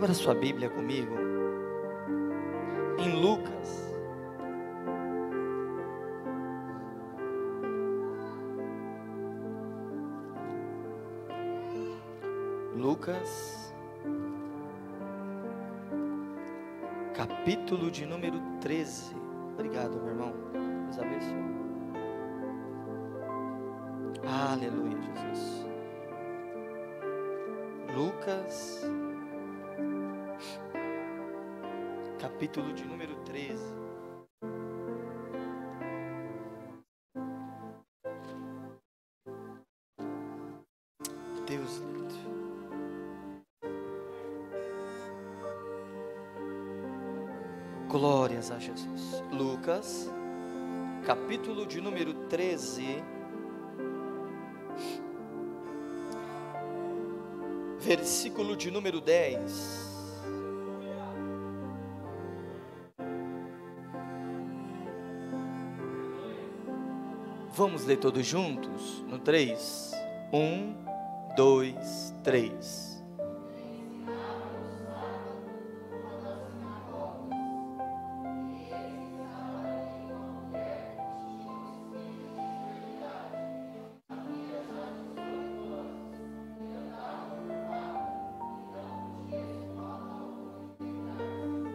Abra sua Bíblia comigo em Lucas. Lucas, capítulo de número 13. Obrigado, meu irmão. Deus abençoe. Aleluia, Jesus. Lucas, capítulo de número 13. Deus lindo. Glórias a Jesus. Lucas, capítulo de número 13, versículo de número 10. Vamos ler todos juntos? No 3. 1, 2, 3.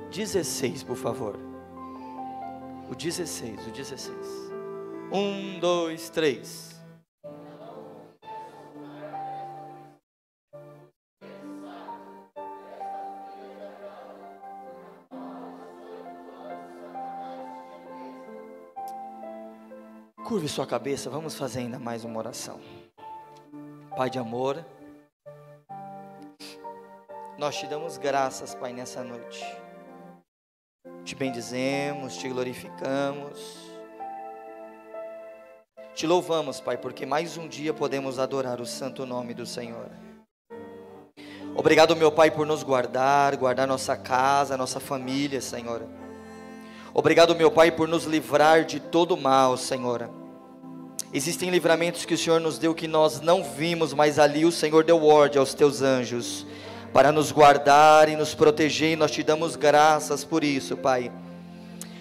O 16, por favor. O 16. 1, 2, 3. Curve sua cabeça, vamos fazer ainda mais uma oração. Pai de amor, nós te damos graças, Pai, nessa noite. Te bendizemos, te glorificamos, te louvamos, Pai, porque mais um dia podemos adorar o santo nome do Senhor. Obrigado, meu Pai, por nos guardar nossa casa, nossa família, Senhor. Obrigado, meu Pai, por nos livrar de todo mal, Senhor. Existem livramentos que o Senhor nos deu que nós não vimos, mas ali o Senhor deu ordem aos teus anjos para nos guardar e nos proteger, e nós te damos graças por isso, Pai.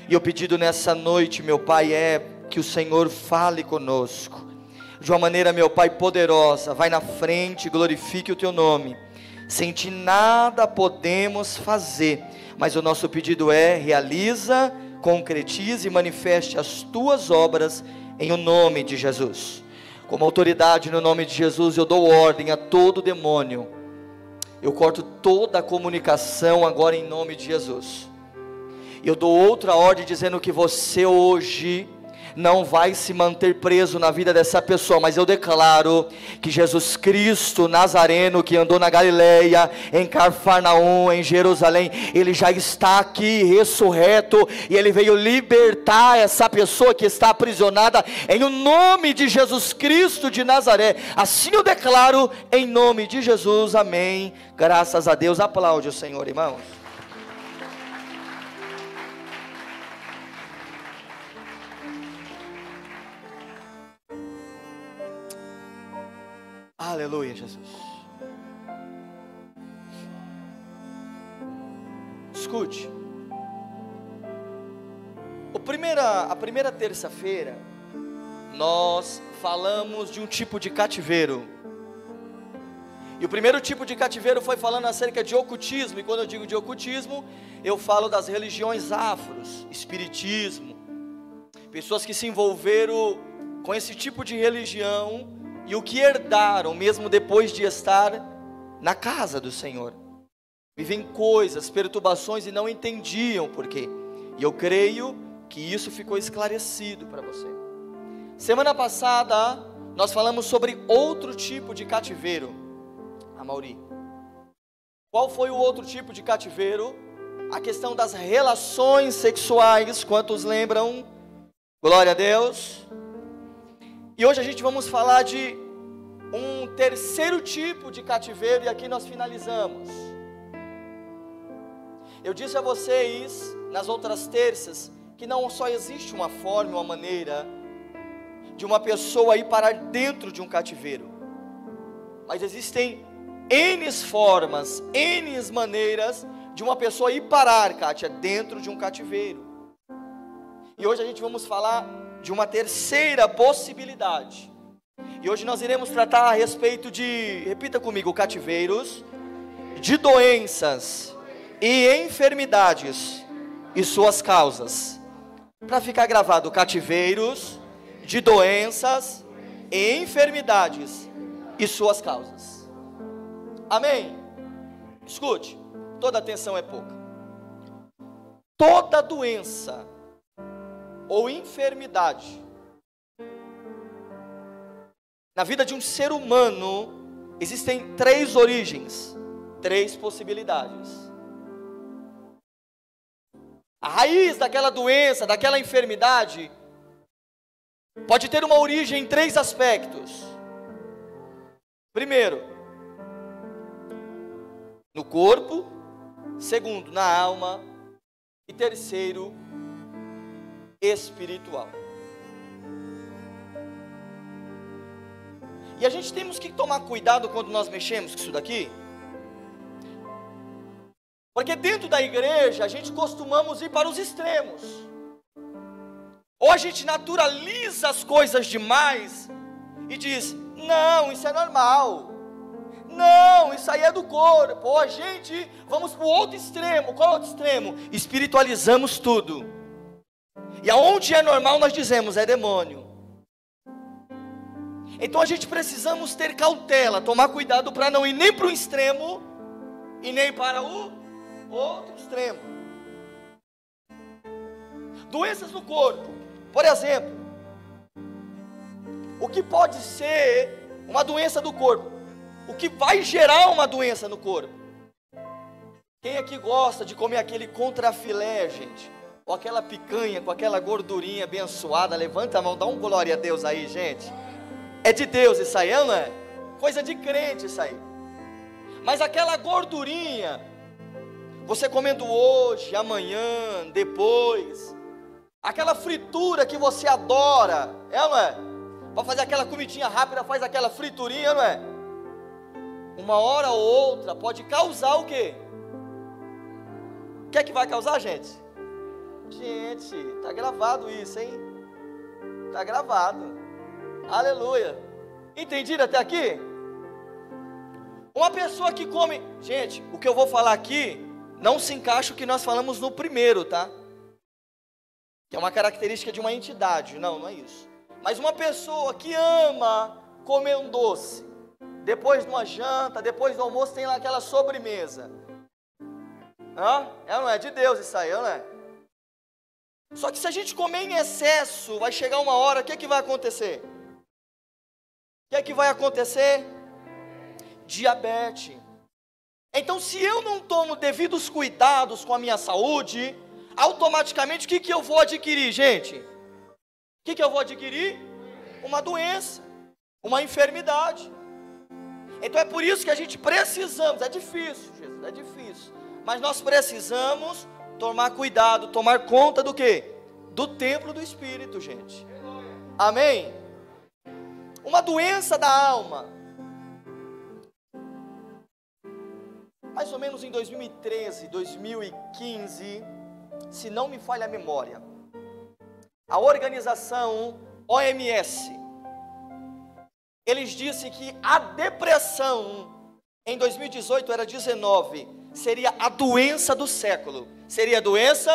E o pedido nessa noite, meu Pai, é que o Senhor fale conosco, de uma maneira, meu Pai, poderosa. Vai na frente, glorifique o teu nome. Sem ti nada podemos fazer, mas o nosso pedido é: realiza, concretize e manifeste as tuas obras, em o nome de Jesus. Como autoridade no nome de Jesus, eu dou ordem a todo demônio. Eu corto toda a comunicação agora em nome de Jesus. Eu dou outra ordem dizendo que você hoje não vai se manter preso na vida dessa pessoa, mas eu declaro que Jesus Cristo Nazareno, que andou na Galileia, em Cafarnaum, em Jerusalém, Ele já está aqui ressurreto, e Ele veio libertar essa pessoa que está aprisionada, em o nome de Jesus Cristo de Nazaré. Assim eu declaro, em nome de Jesus, amém. Graças a Deus. Aplaude o Senhor, irmãos. Aleluia, Jesus. Escute. A primeira terça-feira, nós falamos de um tipo de cativeiro. E o primeiro tipo de cativeiro foi falando acerca de ocultismo. E quando eu digo de ocultismo, eu falo das religiões afros, espiritismo. Pessoas que se envolveram com esse tipo de religião e o que herdaram, mesmo depois de estar na casa do Senhor. Vivem coisas, perturbações e não entendiam por quê. E eu creio que isso ficou esclarecido para você. Semana passada, nós falamos sobre outro tipo de cativeiro. Amauri, qual foi o outro tipo de cativeiro? A questão das relações sexuais. Quantos lembram? Glória a Deus. E hoje a gente vamos falar de um terceiro tipo de cativeiro, e aqui nós finalizamos. Eu disse a vocês nas outras terças que não só existe uma forma, uma maneira de uma pessoa ir parar dentro de um cativeiro, mas existem N formas, N maneiras de uma pessoa ir parar, Kátia, dentro de um cativeiro. E hoje a gente vamos falar de uma terceira possibilidade. E hoje nós iremos tratar a respeito de, repita comigo, cativeiros, de doenças e enfermidades e suas causas. Para ficar gravado, cativeiros, de doenças e enfermidades e suas causas. Amém? Escute, toda atenção é pouca. Toda doença ou enfermidade na vida de um ser humano, existem 3 origens, 3 possibilidades. A raiz daquela doença, daquela enfermidade, pode ter uma origem em 3 aspectos. Primeiro, no corpo. Segundo, na alma. E terceiro, espiritual. E a gente temos que tomar cuidado quando nós mexemos com isso daqui, porque dentro da igreja a gente costumamos ir para os extremos. Ou a gente naturaliza as coisas demais e diz: não, isso é normal. Não, isso aí é do corpo. Ou a gente vamos para o outro extremo. Qual é o outro extremo? Espiritualizamos tudo. E aonde é normal nós dizemos é demônio. Então a gente precisamos ter cautela, tomar cuidado para não ir nem para o extremo e nem para o outro extremo. Doenças no corpo. Por exemplo, o que pode ser uma doença do corpo? O que vai gerar uma doença no corpo? Quem aqui gosta de comer aquele contrafilé, gente? Ou aquela picanha com aquela gordurinha abençoada? Levanta a mão, dá um glória a Deus aí, gente. É de Deus isso aí, não é? Coisa de crente isso aí. Mas aquela gordurinha, você comendo hoje, amanhã, depois, aquela fritura que você adora, não é? Para fazer aquela comidinha rápida, faz aquela friturinha, não é? Uma hora ou outra pode causar o quê? O que é que vai causar, gente? Gente, tá gravado isso, hein? Tá gravado. Aleluia. Entendido até aqui? Uma pessoa que come... Gente, o que eu vou falar aqui não se encaixa o que nós falamos no primeiro, tá? Que é uma característica de uma entidade. Não, não é isso. Mas uma pessoa que ama comer um doce, depois de uma janta, depois do almoço, tem lá aquela sobremesa. Não é de Deus isso aí, não é? Só que se a gente comer em excesso, vai chegar uma hora, o que é que vai acontecer? O que é que vai acontecer? Diabetes. Então, se eu não tomo devidos cuidados com a minha saúde, automaticamente o que eu vou adquirir, gente? O que eu vou adquirir? Uma doença, uma enfermidade. Então é por isso que a gente precisamos, é difícil, Jesus, é difícil, mas nós precisamos tomar cuidado, tomar conta do quê? Do templo do Espírito, gente. Amém? Uma doença da alma. Mais ou menos em 2013, 2015, se não me falha a memória, a organização OMS, eles disseram que a depressão, em 2018 era 19, seria a doença do século. Seria a doença?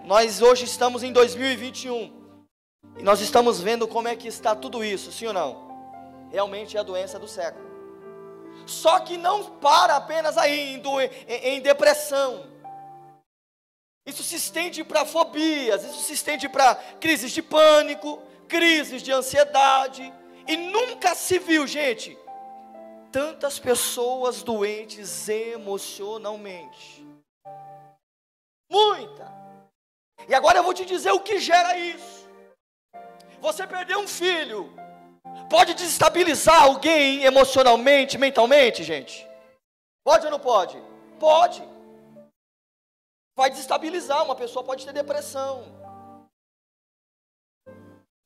Nós hoje estamos em 2021. E nós estamos vendo como é que está tudo isso, sim ou não? Realmente é a doença do século. Só que não para apenas aí em depressão. Isso se estende para fobias, isso se estende para crises de pânico, crises de ansiedade. E nunca se viu, gente, tantas pessoas doentes emocionalmente. Muita. E agora eu vou te dizer o que gera isso. Você perder um filho pode desestabilizar alguém emocionalmente, mentalmente, gente? Pode ou não pode? Pode. Vai desestabilizar, uma pessoa pode ter depressão.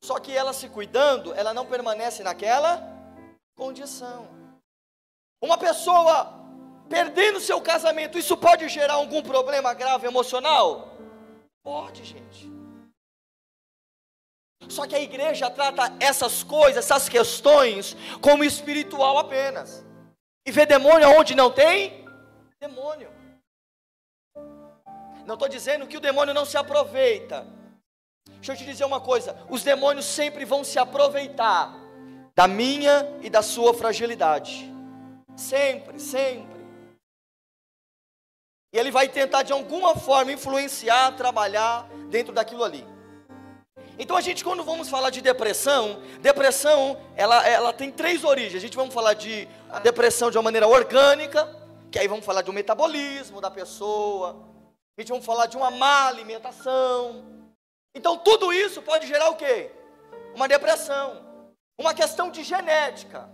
Só que ela se cuidando, ela não permanece naquela condição. Uma pessoa perdendo seu casamento, isso pode gerar algum problema grave emocional? Pode, gente. Só que a igreja trata essas coisas, essas questões, como espiritual apenas. E vê demônio onde não tem demônio. Não estou dizendo que o demônio não se aproveita. Deixa eu te dizer uma coisa: os demônios sempre vão se aproveitar da minha e da sua fragilidade. Sempre, sempre. E ele vai tentar de alguma forma influenciar, trabalhar dentro daquilo ali. Então a gente, quando vamos falar de depressão, ela tem 3 origens. A gente vamos falar de a depressão de uma maneira orgânica, que aí vamos falar de um metabolismo da pessoa. A gente vamos falar de uma má alimentação. Então tudo isso pode gerar o quê? Uma depressão. Uma questão de genética.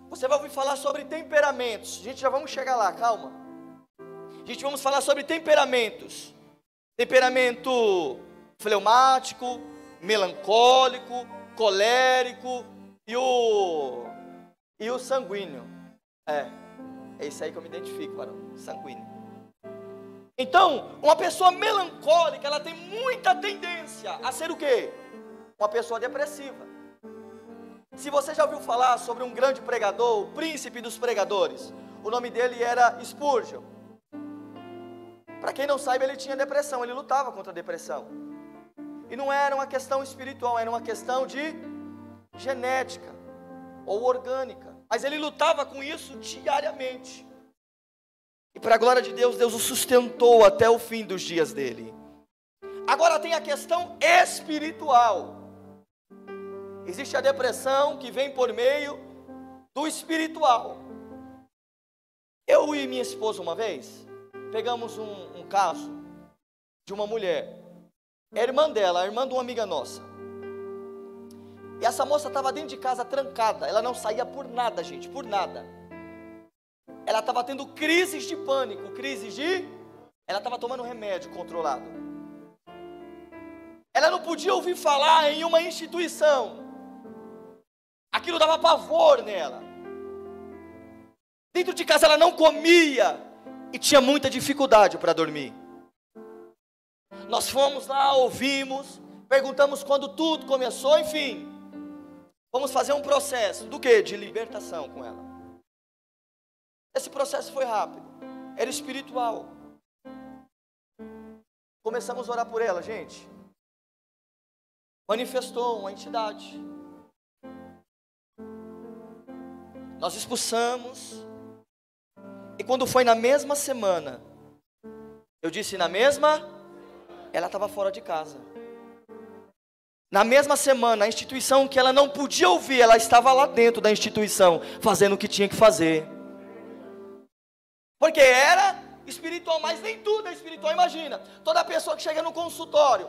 Você vai ouvir falar sobre temperamentos. A gente já vamos chegar lá, calma. A gente vamos falar sobre temperamentos. Temperamento fleumático, melancólico, colérico e o sanguíneo. É isso aí que eu me identifico, varão, sanguíneo. Então, uma pessoa melancólica, ela tem muita tendência a ser o quê? Uma pessoa depressiva. Se você já ouviu falar sobre um grande pregador, o príncipe dos pregadores, o nome dele era Spurgeon. Para quem não sabe, ele tinha depressão, ele lutava contra a depressão. E não era uma questão espiritual, era uma questão de genética ou orgânica. Mas ele lutava com isso diariamente. E para a glória de Deus, Deus o sustentou até o fim dos dias dele. Agora tem a questão espiritual. Existe a depressão que vem por meio do espiritual. Eu e minha esposa uma vez, pegamos um caso de uma mulher. É a irmã dela, a irmã de uma amiga nossa. E essa moça estava dentro de casa trancada. Ela não saía por nada, gente, por nada. Ela estava tendo crises de pânico, ela estava tomando remédio controlado. Ela não podia ouvir falar em uma instituição. Aquilo dava pavor nela. Dentro de casa ela não comia e tinha muita dificuldade para dormir. Nós fomos lá, ouvimos, perguntamos quando tudo começou, enfim. Vamos fazer um processo do quê? De libertação com ela. Esse processo foi rápido, era espiritual. Começamos a orar por ela, gente. Manifestou uma entidade. Nós expulsamos. E quando foi na mesma semana, eu disse na mesma, ela estava fora de casa. Na mesma semana, a instituição que ela não podia ouvir, ela estava lá dentro da instituição, fazendo o que tinha que fazer. Porque era espiritual, mas nem tudo é espiritual. Imagina, toda pessoa que chega no consultório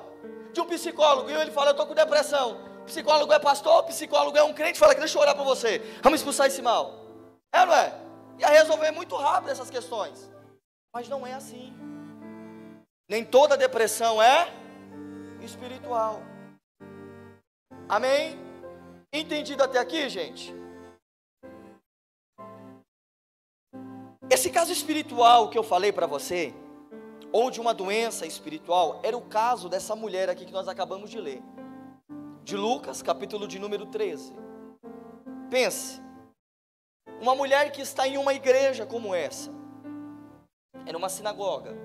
de um psicólogo e ele fala, eu estou com depressão. O psicólogo é pastor, o psicólogo é um crente, fala que deixa eu orar por você. Vamos expulsar esse mal. É ou não é? Ia resolver muito rápido essas questões. Mas não é assim. Nem toda depressão é espiritual. Amém? Entendido até aqui, gente? Esse caso espiritual que eu falei para você, ou de uma doença espiritual, era o caso dessa mulher aqui que nós acabamos de ler. De Lucas, capítulo de número 13. Pense, uma mulher que está em uma igreja como essa, era uma sinagoga.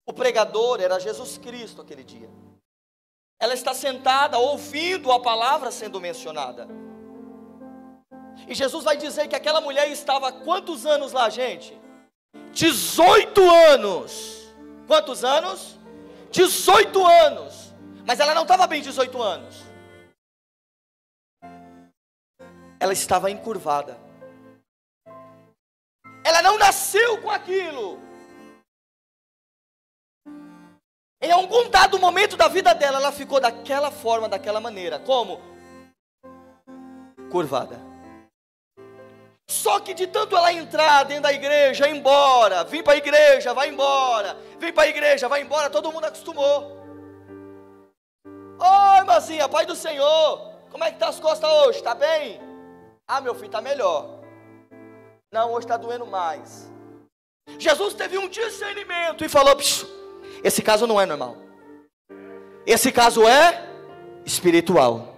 O pregador era Jesus Cristo aquele dia. Ela está sentada ouvindo a palavra sendo mencionada. E Jesus vai dizer que aquela mulher estava há quantos anos lá, gente? 18 anos. Quantos anos? 18 anos. Mas ela não estava bem 18 anos. Ela estava encurvada. Ela não nasceu com aquilo. Em algum dado momento da vida dela, ela ficou daquela forma, daquela maneira. Como? Curvada. Só que de tanto ela entrar dentro da igreja, ir embora, vir para a igreja, vai embora, vir para a igreja, vai embora, todo mundo acostumou. Oi, irmãzinha, pai do Senhor, como é que tá as costas hoje? Tá bem? Ah, meu filho, tá melhor. Não, hoje está doendo mais. Jesus teve um discernimento e falou: esse caso não é normal. Esse caso é espiritual.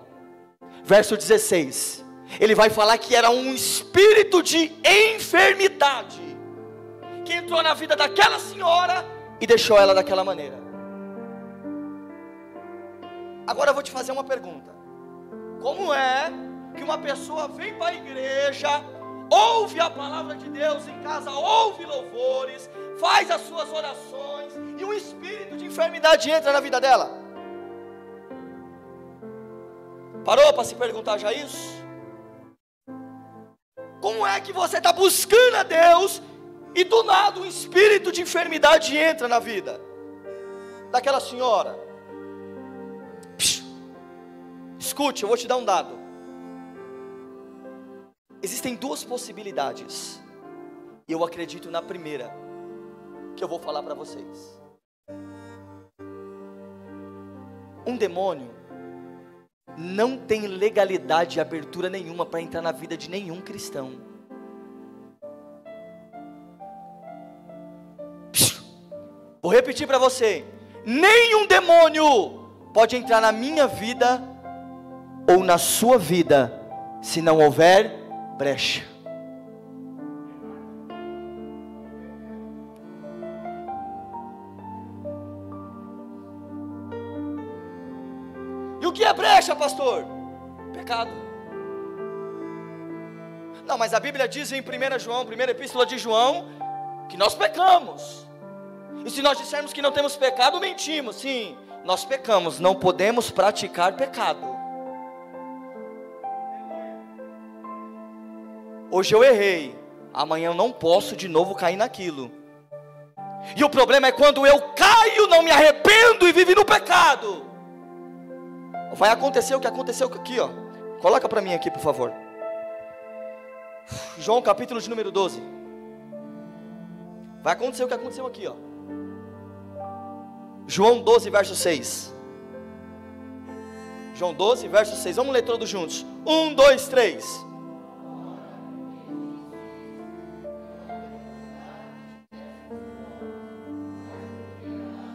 Verso 16. Ele vai falar que era um espírito de enfermidade que entrou na vida daquela senhora e deixou ela daquela maneira. Agora eu vou te fazer uma pergunta. Como é que uma pessoa vem para a igreja, ouve a palavra de Deus em casa, ouve louvores, faz as suas orações, e um espírito de enfermidade entra na vida dela? Parou para se perguntar já isso? Como é que você está buscando a Deus e do nada um espírito de enfermidade entra na vida daquela senhora? Escute, eu vou te dar um dado. Existem duas possibilidades, e eu acredito na primeira, que eu vou falar para vocês. Um demônio não tem legalidade e abertura nenhuma para entrar na vida de nenhum cristão. Vou repetir para você: nenhum demônio pode entrar na minha vida ou na sua vida se não houver brecha. E o que é brecha, pastor? Pecado. Não, mas a Bíblia diz em 1 João, primeira epístola de João, que nós pecamos. E se nós dissermos que não temos pecado, mentimos. Sim, nós pecamos, não podemos praticar pecado. Hoje eu errei, amanhã eu não posso de novo cair naquilo. E o problema é quando eu caio, não me arrependo e vivo no pecado. Vai acontecer o que aconteceu aqui, ó. Coloca para mim aqui, por favor. João capítulo de número 12. Vai acontecer o que aconteceu aqui, ó. João 12, verso 6. João 12, verso 6. Vamos ler todos juntos. 1, 2, 3.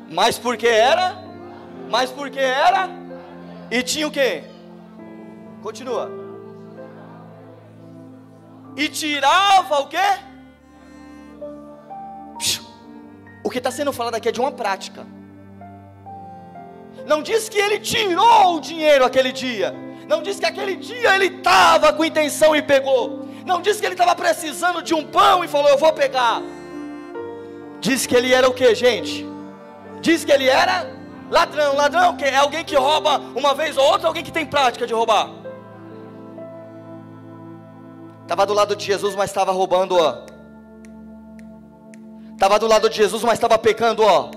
Mas porque era? Mas porque era? E tinha o quê? Continua. E tirava o quê? O que está sendo falado aqui é de uma prática. Não diz que ele tirou o dinheiro aquele dia. Não diz que aquele dia ele estava com intenção e pegou. Não diz que ele estava precisando de um pão e falou: eu vou pegar. Diz que ele era o que, gente? Diz que ele era ladrão. Ladrão que é alguém que rouba uma vez ou outra, alguém que tem prática de roubar. Estava do lado de Jesus, mas estava roubando, ó. Estava do lado de Jesus, mas estava pecando, ó.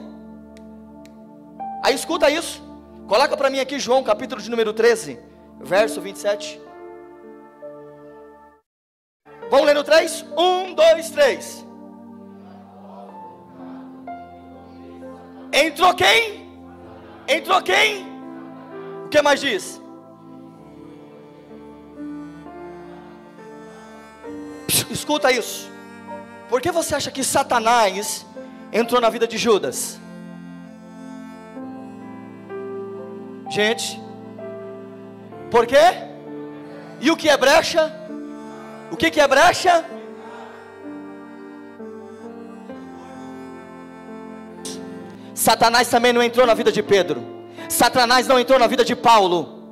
Aí escuta isso. Coloca para mim aqui João capítulo de número 13, verso 27. Vamos ler no 3? 1, 2, 3. Entrou quem? Entrou quem? O que mais diz? Escuta isso. Por que você acha que Satanás entrou na vida de Judas? Gente, por quê? E o que é brecha? O que é brecha? Satanás também não entrou na vida de Pedro. Satanás não entrou na vida de Paulo.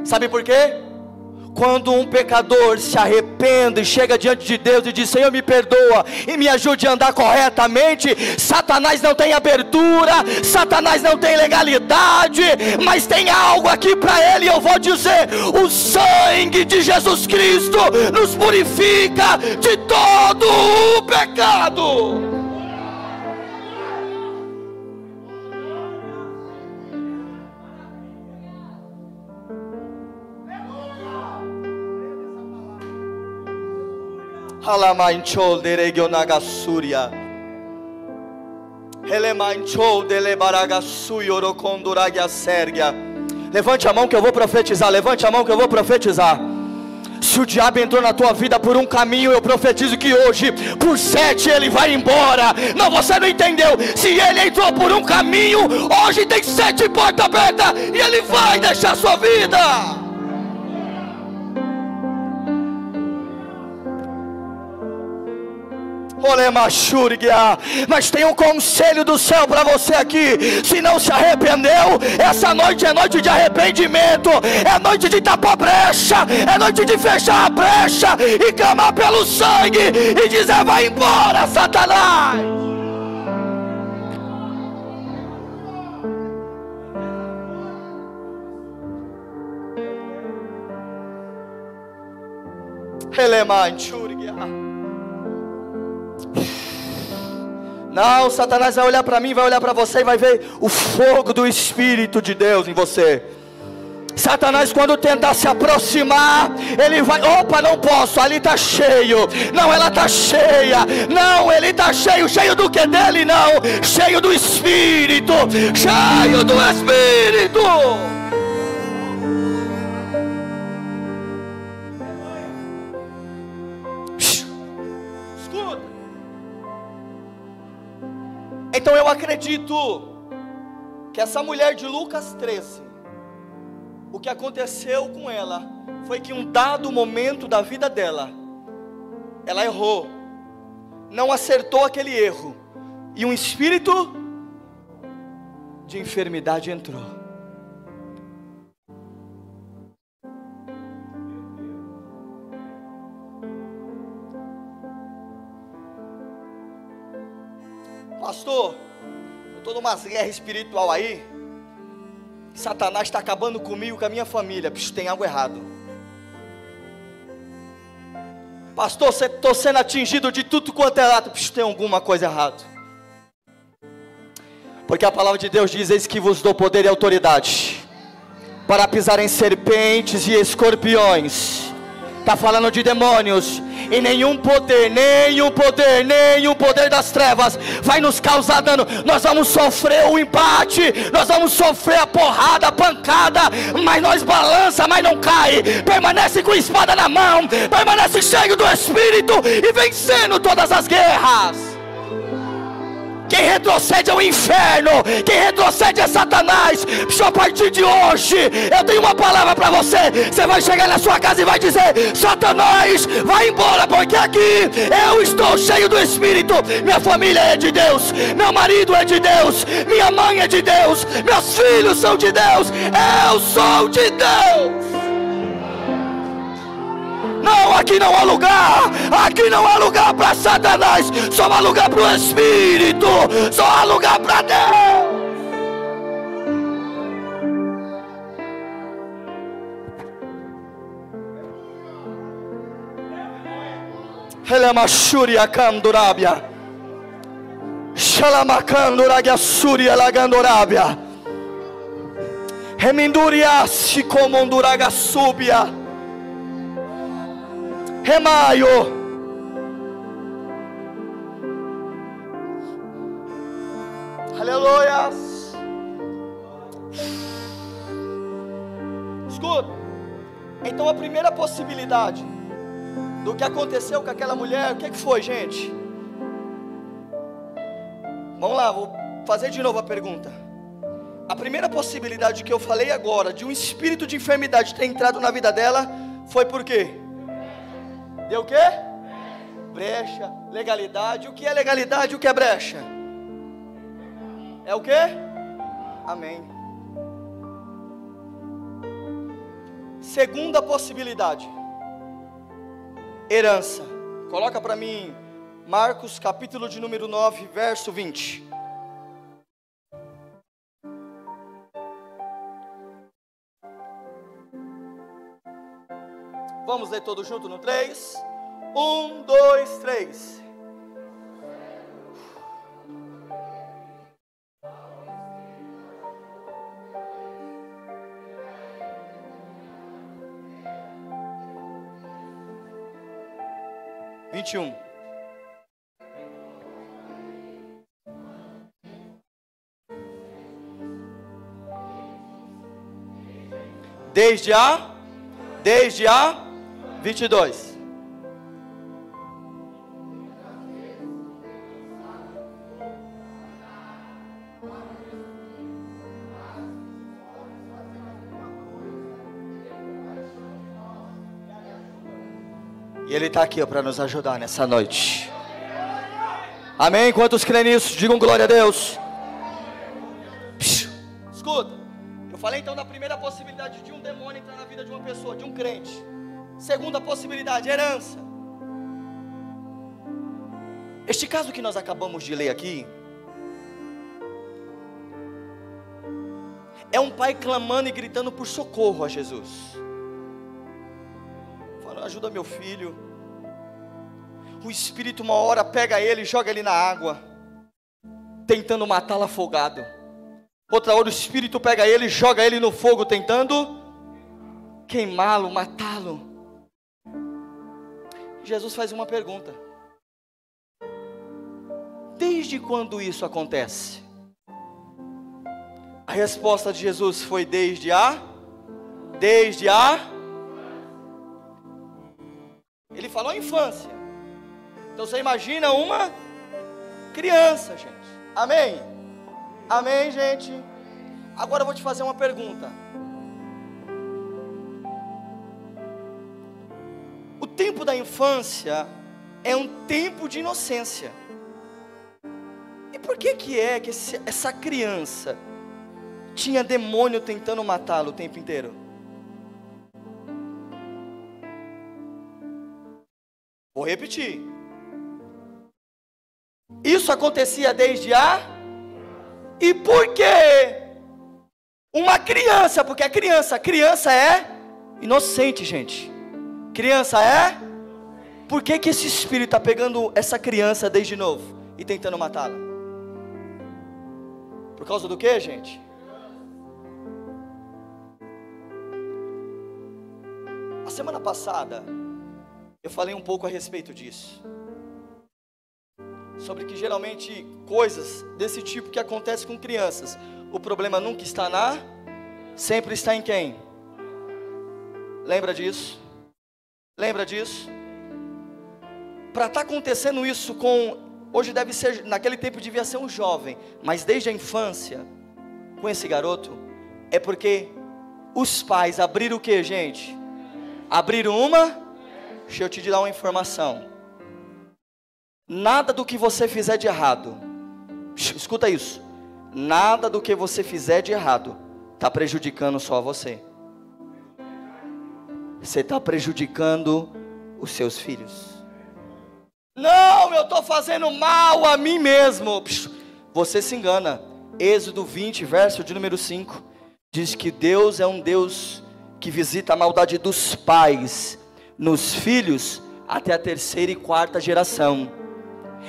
Sabe por quê? Quando um pecador se arrepende e chega diante de Deus e diz: Senhor, me perdoa e me ajude a andar corretamente, Satanás não tem abertura, Satanás não tem legalidade, mas tem algo aqui para ele. Eu vou dizer: o sangue de Jesus Cristo nos purifica de todo o pecado. Alamanchol de regionagassuria. Elemanchol de lebaragasuyo oroconduragia sergia. Levante a mão que eu vou profetizar. Levante a mão que eu vou profetizar. Se o diabo entrou na tua vida por um caminho, eu profetizo que hoje, por 7, ele vai embora. Não, você não entendeu. Se ele entrou por um caminho, hoje tem 7 portas abertas e ele vai deixar a sua vida. Mas tem um conselho do céu para você aqui. Se não se arrependeu, essa noite é noite de arrependimento, é noite de tapar a brecha, é noite de fechar a brecha e clamar pelo sangue e dizer: vai embora, Satanás. Não, Satanás vai olhar para mim, vai olhar para você e vai ver o fogo do Espírito de Deus em você. Satanás, quando tentar se aproximar, ele vai: opa, não posso, ali está cheio. Não, ela está cheia. Não, ele está cheio. Cheio do que dele? Não, cheio do Espírito. Cheio do Espírito. Então eu acredito que essa mulher de Lucas 13, o que aconteceu com ela foi que um dado momento da vida dela, ela errou, não acertou aquele erro, e um espírito de enfermidade entrou. Pastor, eu estou numa guerra espiritual aí. Satanás está acabando comigo, com a minha família. Tem algo errado. Pastor, estou sendo atingido de tudo quanto é lado. Tem alguma coisa errada. Porque a palavra de Deus diz: eis que vos dou poder e autoridade para pisar em serpentes e escorpiões. Está falando de demônios. E nenhum poder das trevas vai nos causar dano. Nós vamos sofrer o empate, nós vamos sofrer a porrada, a pancada, mas nós balança, mas não cai. Permanece com a espada na mão, permanece cheio do Espírito e vencendo todas as guerras. Quem retrocede é o inferno, quem retrocede é Satanás. A partir de hoje eu tenho uma palavra para você. Você vai chegar na sua casa e vai dizer: Satanás, vai embora, porque aqui eu estou cheio do Espírito. Minha família é de Deus, meu marido é de Deus, minha mãe é de Deus, meus filhos são de Deus, eu sou de Deus. Não, aqui não há lugar. Aqui não há lugar para Satanás. Só há lugar para o Espírito. Só há lugar para Deus. Helamachuria Candurábia. Xalamacanduragia Súria Lagandorabia. Reminduria Sicomonduraga Súbia. Remaio. Aleluia. Escuta. Então a primeira possibilidade do que aconteceu com aquela mulher, o que foi, gente? Vamos lá, vou fazer de novo a pergunta. A primeira possibilidade que eu falei agora, de um espírito de enfermidade ter entrado na vida dela, foi por quê? Deu o quê? Brecha, legalidade. O que é legalidade? O que é brecha? É o quê? Amém. Segunda possibilidade: herança. Coloca para mim Marcos capítulo de número 9, verso 20. Vamos ler todos juntos no 3. 1, 2, 3. (21) Desde a 22. E Ele está aqui para nos ajudar nessa noite. Amém? Quantos creem nisso? Digam glória a Deus. Escuta, eu falei então da primeira possibilidade de um demônio entrar na vida de uma pessoa, de um crente. Segunda possibilidade, herança. Este caso que nós acabamos de ler aqui é um pai clamando e gritando por socorro a Jesus. Falando, ajuda meu filho. O espírito uma hora pega ele e joga ele na água, tentando matá-lo afogado. Outra hora o espírito pega ele e joga ele no fogo, tentando queimá-lo, matá-lo. Jesus faz uma pergunta: desde quando isso acontece? A resposta de Jesus foi desde a. Ele falou infância. Então você imagina uma criança, gente. Amém? Amém, gente? Agora eu vou te fazer uma pergunta. O tempo da infância é um tempo de inocência. E por que é que essa criança tinha demônio tentando matá-lo o tempo inteiro? Vou repetir. Isso acontecia desde a... E por que uma criança? Porque a criança é inocente, gente. Criança é... Por que esse espírito está pegando essa criança desde novo e tentando matá-la? Por causa do que, gente? A semana passada eu falei um pouco a respeito disso. Sobre que geralmente coisas desse tipo que acontecem com crianças, o problema nunca está sempre está em quem? Lembra disso? Lembra disso? Para estar acontecendo isso hoje deve ser, naquele tempo devia ser um jovem, mas desde a infância, com esse garoto, é porque os pais abriram o que, gente? Abriram deixa eu te dar uma informação. Nada do que você fizer de errado, escuta isso, nada do que você fizer de errado está prejudicando só você. Você está prejudicando os seus filhos. Não, eu estou fazendo mal a mim mesmo. Você se engana. Êxodo 20, verso de número 5, diz que Deus é um Deus que visita a maldade dos pais nos filhos até a 3ª e 4ª geração.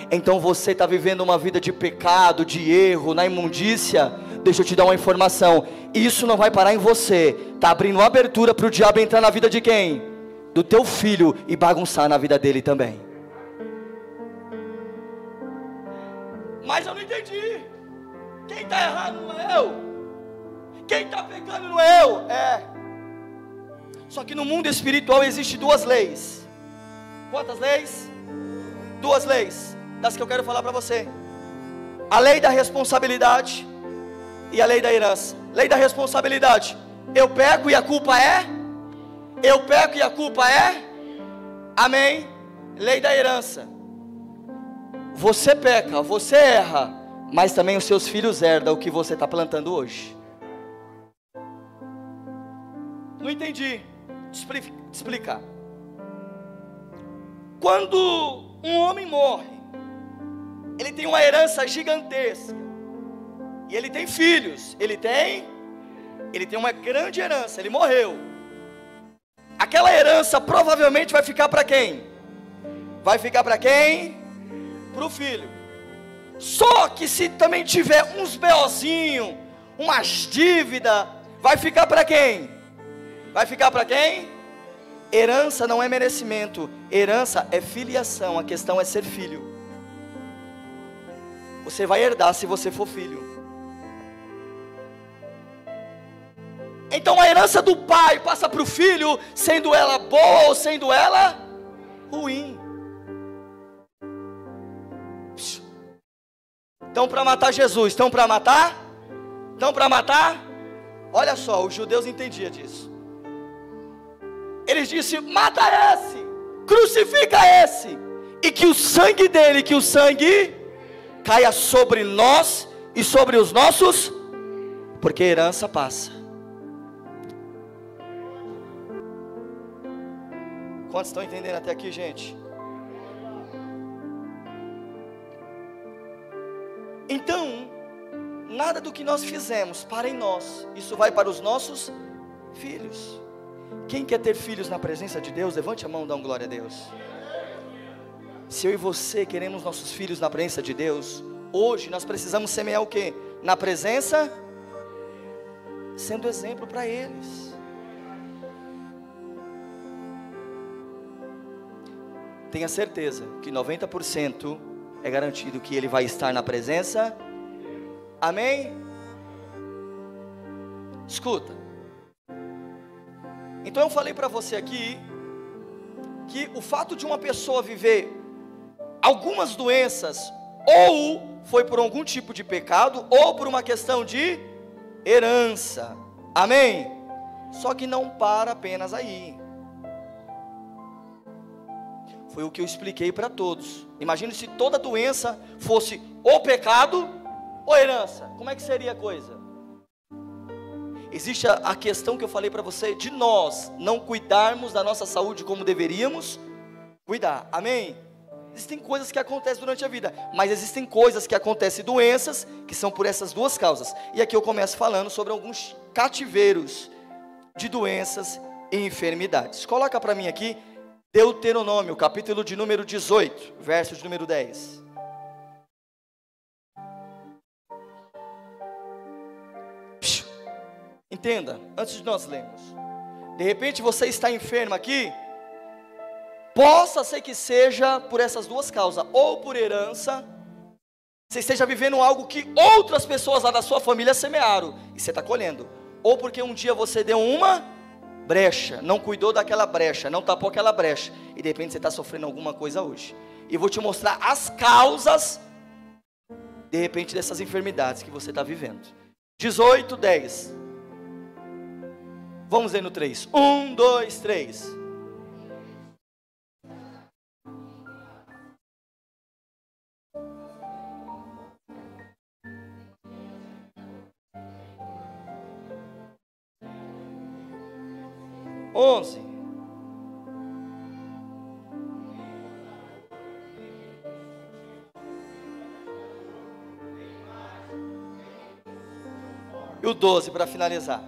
Então você está vivendo uma vida de pecado, de erro, na imundícia. Deixa eu te dar uma informação. Isso não vai parar em você. Está abrindo abertura para o diabo entrar na vida de quem? Do teu filho e bagunçar na vida dele também. Mas eu não entendi. Quem está errado não é eu. Quem está pecando não é eu. Só que no mundo espiritual existem 2 leis. Quantas leis? 2 leis. Das que eu quero falar para você. A lei da responsabilidade e a lei da herança. Lei da responsabilidade: eu peco e a culpa é? Eu peco e a culpa é? Amém? Lei da herança: você peca, você erra, mas também os seus filhos herdam o que você está plantando hoje. Não entendi. Te explicar. Quando um homem morre, ele tem uma herança gigantesca. E ele tem filhos. Ele tem uma grande herança. Ele morreu. Aquela herança provavelmente vai ficar para quem? Vai ficar para quem? Para o filho. Só que se também tiver uns BOzinho, umas dívidas, vai ficar para quem? Vai ficar para quem? Herança não é merecimento. Herança é filiação. A questão é ser filho. Você vai herdar se você for filho. Então a herança herança do pai passa para o filho, sendo ela boa ou sendo ela ruim. Estão para matar Jesus, estão para matar? Estão para matar? Olha só, os judeus entendiam disso. Eles disseram: mata esse, crucifica esse, e que o sangue dele, que o sangue caia sobre nós e sobre os nossos, porque a herança passa. Quantos estão entendendo até aqui, gente? Então, nada do que nós fizemos para em nós, isso vai para os nossos filhos. Quem quer ter filhos na presença de Deus, levante a mão e dá um glória a Deus. Se eu e você queremos nossos filhos na presença de Deus, hoje nós precisamos semear o quê? Na presença, sendo exemplo para eles. Tenha certeza que 90% é garantido que ele vai estar na presença. Amém? Escuta. Então eu falei para você aqui que o fato de uma pessoa viver algumas doenças, ou foi por algum tipo de pecado, ou por uma questão de herança. Amém? Só que não para apenas aí. Foi o que eu expliquei para todos. Imagine se toda doença fosse ou pecado ou herança. Como é que seria a coisa? Existe a questão que eu falei para você, de nós não cuidarmos da nossa saúde como deveríamos cuidar. Amém? Existem coisas que acontecem durante a vida, mas existem coisas que acontecem, doenças, que são por essas duas causas. E aqui eu começo falando sobre alguns cativeiros de doenças e enfermidades. Coloca para mim aqui Deuteronômio, capítulo de número 18, verso de número 10. Entenda, antes de nós lermos, de repente você está enfermo aqui, possa ser que seja por essas duas causas, ou por herança, você esteja vivendo algo que outras pessoas lá da sua família semearam, e você está colhendo, ou porque um dia você deu uma brecha, não cuidou daquela brecha, não tapou aquela brecha, e de repente você está sofrendo alguma coisa hoje. E vou te mostrar as causas, de repente, dessas enfermidades que você está vivendo. 18, 10. Vamos ver no 3. 1, 2, 3. Onze. E o 12 para finalizar.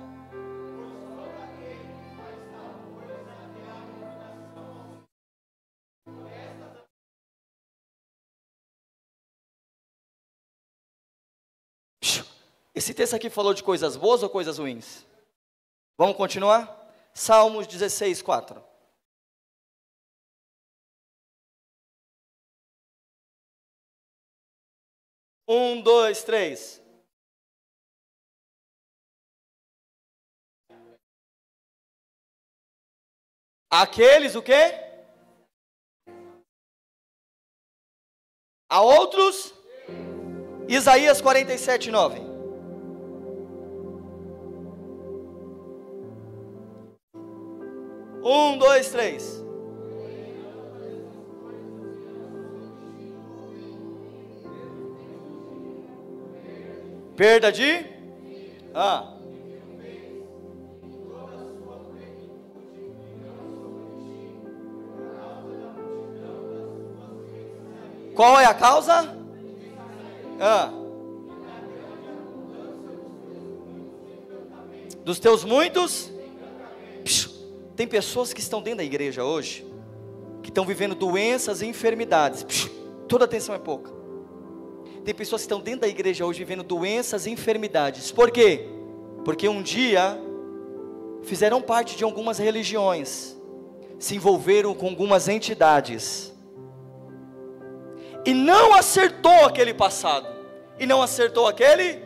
Esse texto aqui falou de coisas boas ou coisas ruins? Vamos continuar? Salmos 16, 4. Um, dois, três. Aqueles o quê? A outros? Isaías 47, 9. Um, dois, três. Perda de? Qual é a causa? Dos teus muitos? Tem pessoas que estão dentro da igreja hoje, que estão vivendo doenças e enfermidades. Toda atenção é pouca. Tem pessoas que estão dentro da igreja hoje vivendo doenças e enfermidades. Por quê? Porque um dia fizeram parte de algumas religiões, se envolveram com algumas entidades, e não acertou aquele passado, e não acertou aquele.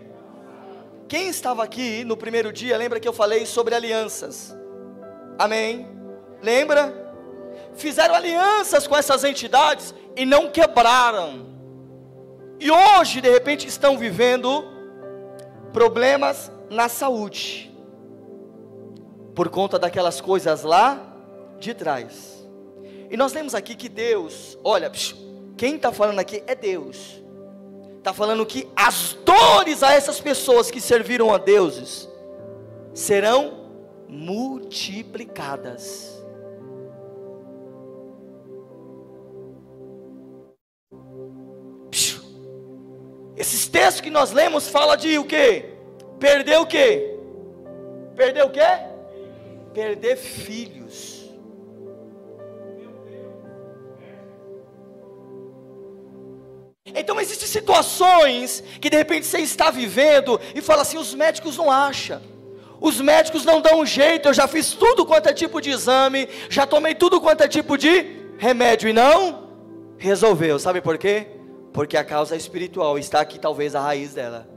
Quem estava aqui no primeiro dia, lembra que eu falei sobre alianças? Amém? Lembra? Fizeram alianças com essas entidades e não quebraram. E hoje, de repente, estão vivendo problemas na saúde, por conta daquelas coisas lá de trás. E nós lemos aqui que Deus, olha, quem está falando aqui é Deus. Está falando que as dores a essas pessoas que serviram a deuses serão multiplicadas. Esses textos que nós lemos fala de o quê? Perder o quê? Perder o quê? Perder filhos. Então existem situações que de repente você está vivendo e fala assim: os médicos não acham, os médicos não dão um jeito, eu já fiz tudo quanto é tipo de exame, já tomei tudo quanto é tipo de remédio e não resolveu. Sabe por quê? Porque a causa é espiritual, está aqui talvez a raiz dela.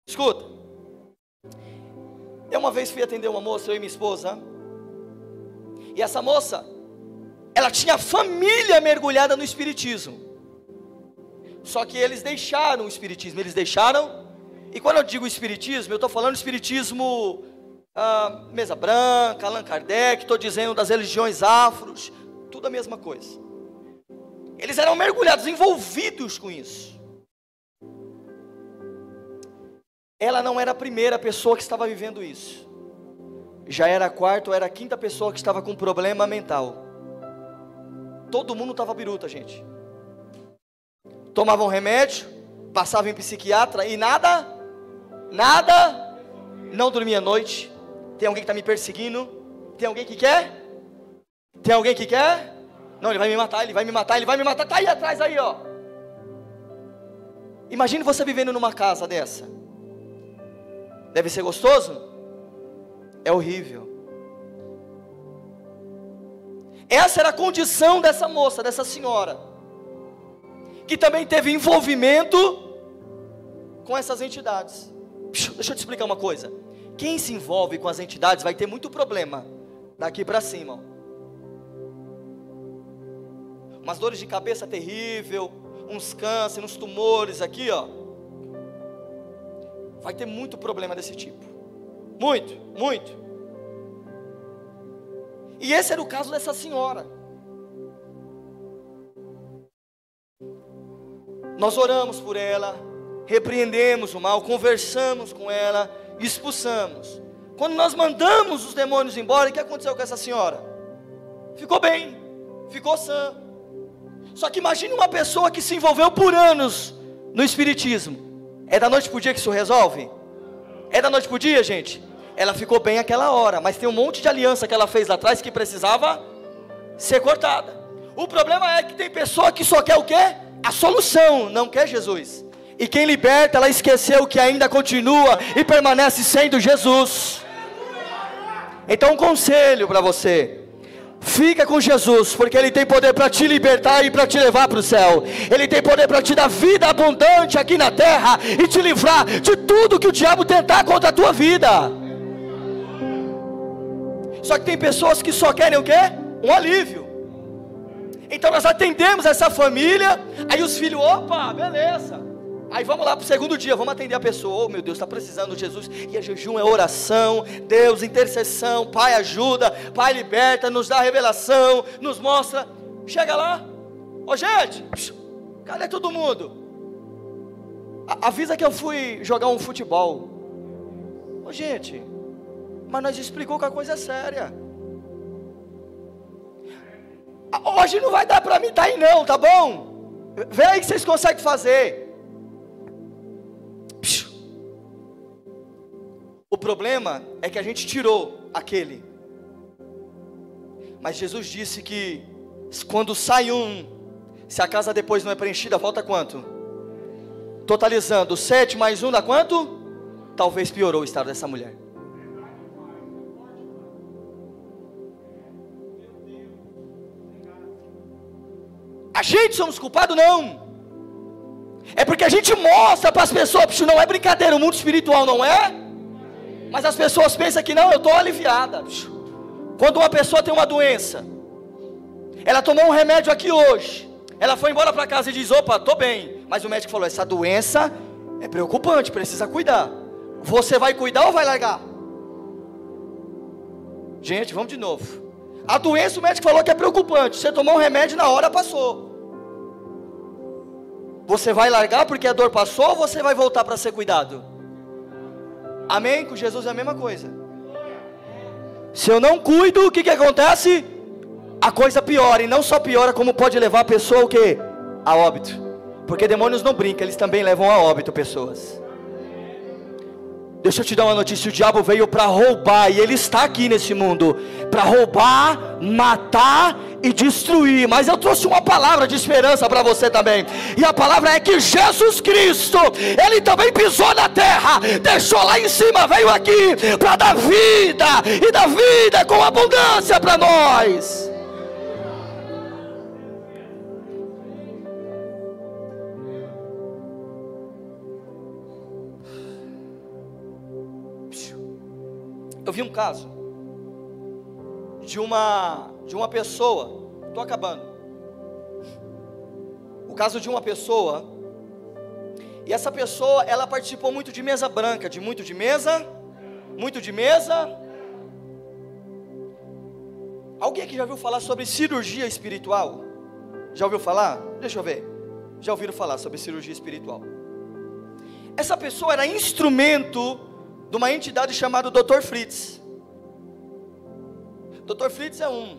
Escuta, eu uma vez fui atender uma moça, eu e minha esposa, e essa moça, ela tinha família mergulhada no espiritismo. Só que eles deixaram o espiritismo, e quando eu digo espiritismo, eu estou falando espiritismo, mesa branca, Allan Kardec, estou dizendo das religiões afros, tudo a mesma coisa. Eles eram mergulhados, envolvidos com isso. Ela não era a primeira pessoa que estava vivendo isso. Já era a quarta ou era a quinta pessoa que estava com problema mental. Todo mundo estava biruta, gente. Tomavam remédio, passavam em psiquiatra e nada, não dormia à noite. Tem alguém que está me perseguindo? Tem alguém que quer? Tem alguém que quer? Não, ele vai me matar, está aí atrás aí, ó. Imagine você vivendo numa casa dessa. Deve ser gostoso? É horrível. Essa era a condição dessa moça, dessa senhora, que também teve envolvimento com essas entidades. Deixa eu te explicar uma coisa. Quem se envolve com as entidades vai ter muito problema daqui para cima. Umas dores de cabeça terrível, uns cânceres, uns tumores aqui, ó. Vai ter muito problema desse tipo. Muito. E esse era o caso dessa senhora. Nós oramos por ela, repreendemos o mal, conversamos com ela, expulsamos. Quando nós mandamos os demônios embora, o que aconteceu com essa senhora? Ficou bem, ficou sã. Só que imagine uma pessoa que se envolveu por anos no espiritismo. É da noite para o dia que isso resolve? É da noite para o dia, gente? Ela ficou bem aquela hora, mas tem um monte de aliança que ela fez lá atrás que precisava ser cortada. O problema é que tem pessoa que só quer o quê? A solução, não quer Jesus. E quem liberta, ela esqueceu que ainda continua e permanece sendo Jesus. Então um conselho para você: fica com Jesus, porque Ele tem poder para te libertar e para te levar para o céu. Ele tem poder para te dar vida abundante aqui na terra e te livrar de tudo que o diabo tentar contra a tua vida. Só que tem pessoas que só querem o quê? Um alívio. Então nós atendemos essa família, aí os filhos, opa, beleza. Aí vamos lá para o segundo dia, vamos atender a pessoa. Oh meu Deus, está precisando de Jesus. E a jejum é oração, Deus, intercessão. Pai ajuda, Pai liberta, nos dá revelação, nos mostra. Chega lá, ô gente, cadê todo mundo? Avisa que eu fui jogar um futebol. Ô gente, mas nós explicou que a coisa é séria. Hoje não vai dar para mim estar aí não, tá bom? Vê aí que vocês conseguem fazer. O problema é que a gente tirou aquele. Mas Jesus disse que quando sai um, se a casa depois não é preenchida, volta quanto? Totalizando, 7 mais 1 dá quanto? Talvez piorou o estado dessa mulher. A gente somos culpados? Não. É porque a gente mostra para as pessoas, bicho, não é brincadeira, o mundo espiritual não é. Mas as pessoas pensam que não, eu estou aliviada, bicho. Quando uma pessoa tem uma doença, ela tomou um remédio aqui hoje, ela foi embora para casa e diz, opa, estou bem. Mas o médico falou, essa doença é preocupante, precisa cuidar. Você vai cuidar ou vai largar? Gente, vamos de novo. A doença o médico falou que é preocupante, você tomou um remédio na hora passou. Você vai largar porque a dor passou ou você vai voltar para ser cuidado? Amém? Com Jesus é a mesma coisa. Se eu não cuido, o que acontece? A coisa piora, e não só piora, como pode levar a pessoa o quê? A óbito. Porque demônios não brincam, eles também levam a óbito pessoas. Deixa eu te dar uma notícia, o diabo veio para roubar, e ele está aqui nesse mundo, para roubar, matar e destruir, mas eu trouxe uma palavra de esperança para você também, e a palavra é que Jesus Cristo, Ele também pisou na terra, deixou lá em cima, veio aqui, para dar vida, e dar vida com abundância para nós. Eu vi um caso de uma pessoa, estou acabando, o caso de uma pessoa, e essa pessoa, ela participou muito de mesa branca, muito de mesa, alguém aqui já ouviu falar sobre cirurgia espiritual? Já ouviu falar? Deixa eu ver, já ouviram falar sobre cirurgia espiritual? Essa pessoa era instrumento de uma entidade chamada Dr. Fritz. Dr. Fritz é um,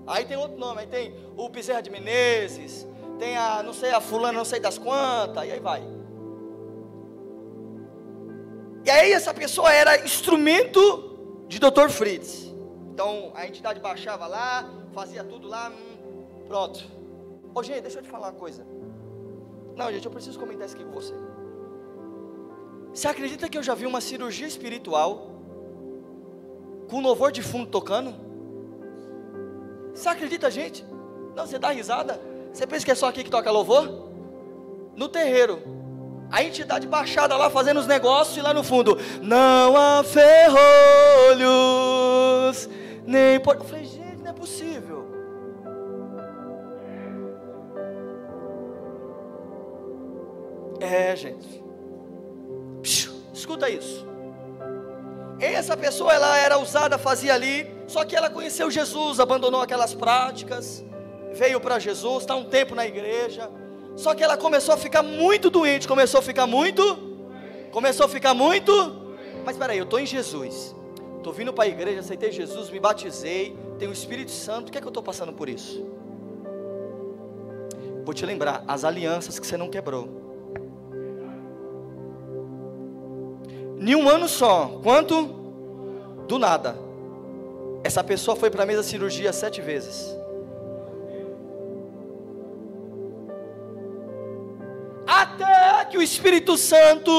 aí tem outro nome, aí tem o Bezerra de Menezes, tem a, não sei, a fulana, não sei das quantas, e aí vai. E aí essa pessoa era instrumento de Dr. Fritz. Então a entidade baixava lá, fazia tudo lá, pronto. Ô gente, deixa eu te falar uma coisa. Não gente, eu preciso comentar isso aqui com você. Você acredita que eu já vi uma cirurgia espiritual com louvor de fundo tocando? Você acredita, gente? Não, você dá risada? Você pensa que é só aqui que toca louvor? No terreiro, a entidade baixada lá fazendo os negócios, e lá no fundo, não há ferrolhos, nem por... Eu falei, gente, não é possível. É, gente. Escuta isso. Essa pessoa, ela era usada, fazia ali, só que ela conheceu Jesus, abandonou aquelas práticas, veio para Jesus, está um tempo na igreja, só que ela começou a ficar muito doente, mas espera aí, eu estou em Jesus, estou vindo para a igreja, aceitei Jesus, me batizei, tenho o Espírito Santo, por que é que eu estou passando por isso? Vou te lembrar, as alianças que você não quebrou. Em um ano só, quanto? Do nada. Essa pessoa foi para a mesa cirurgia 7 vezes. Até que o Espírito Santo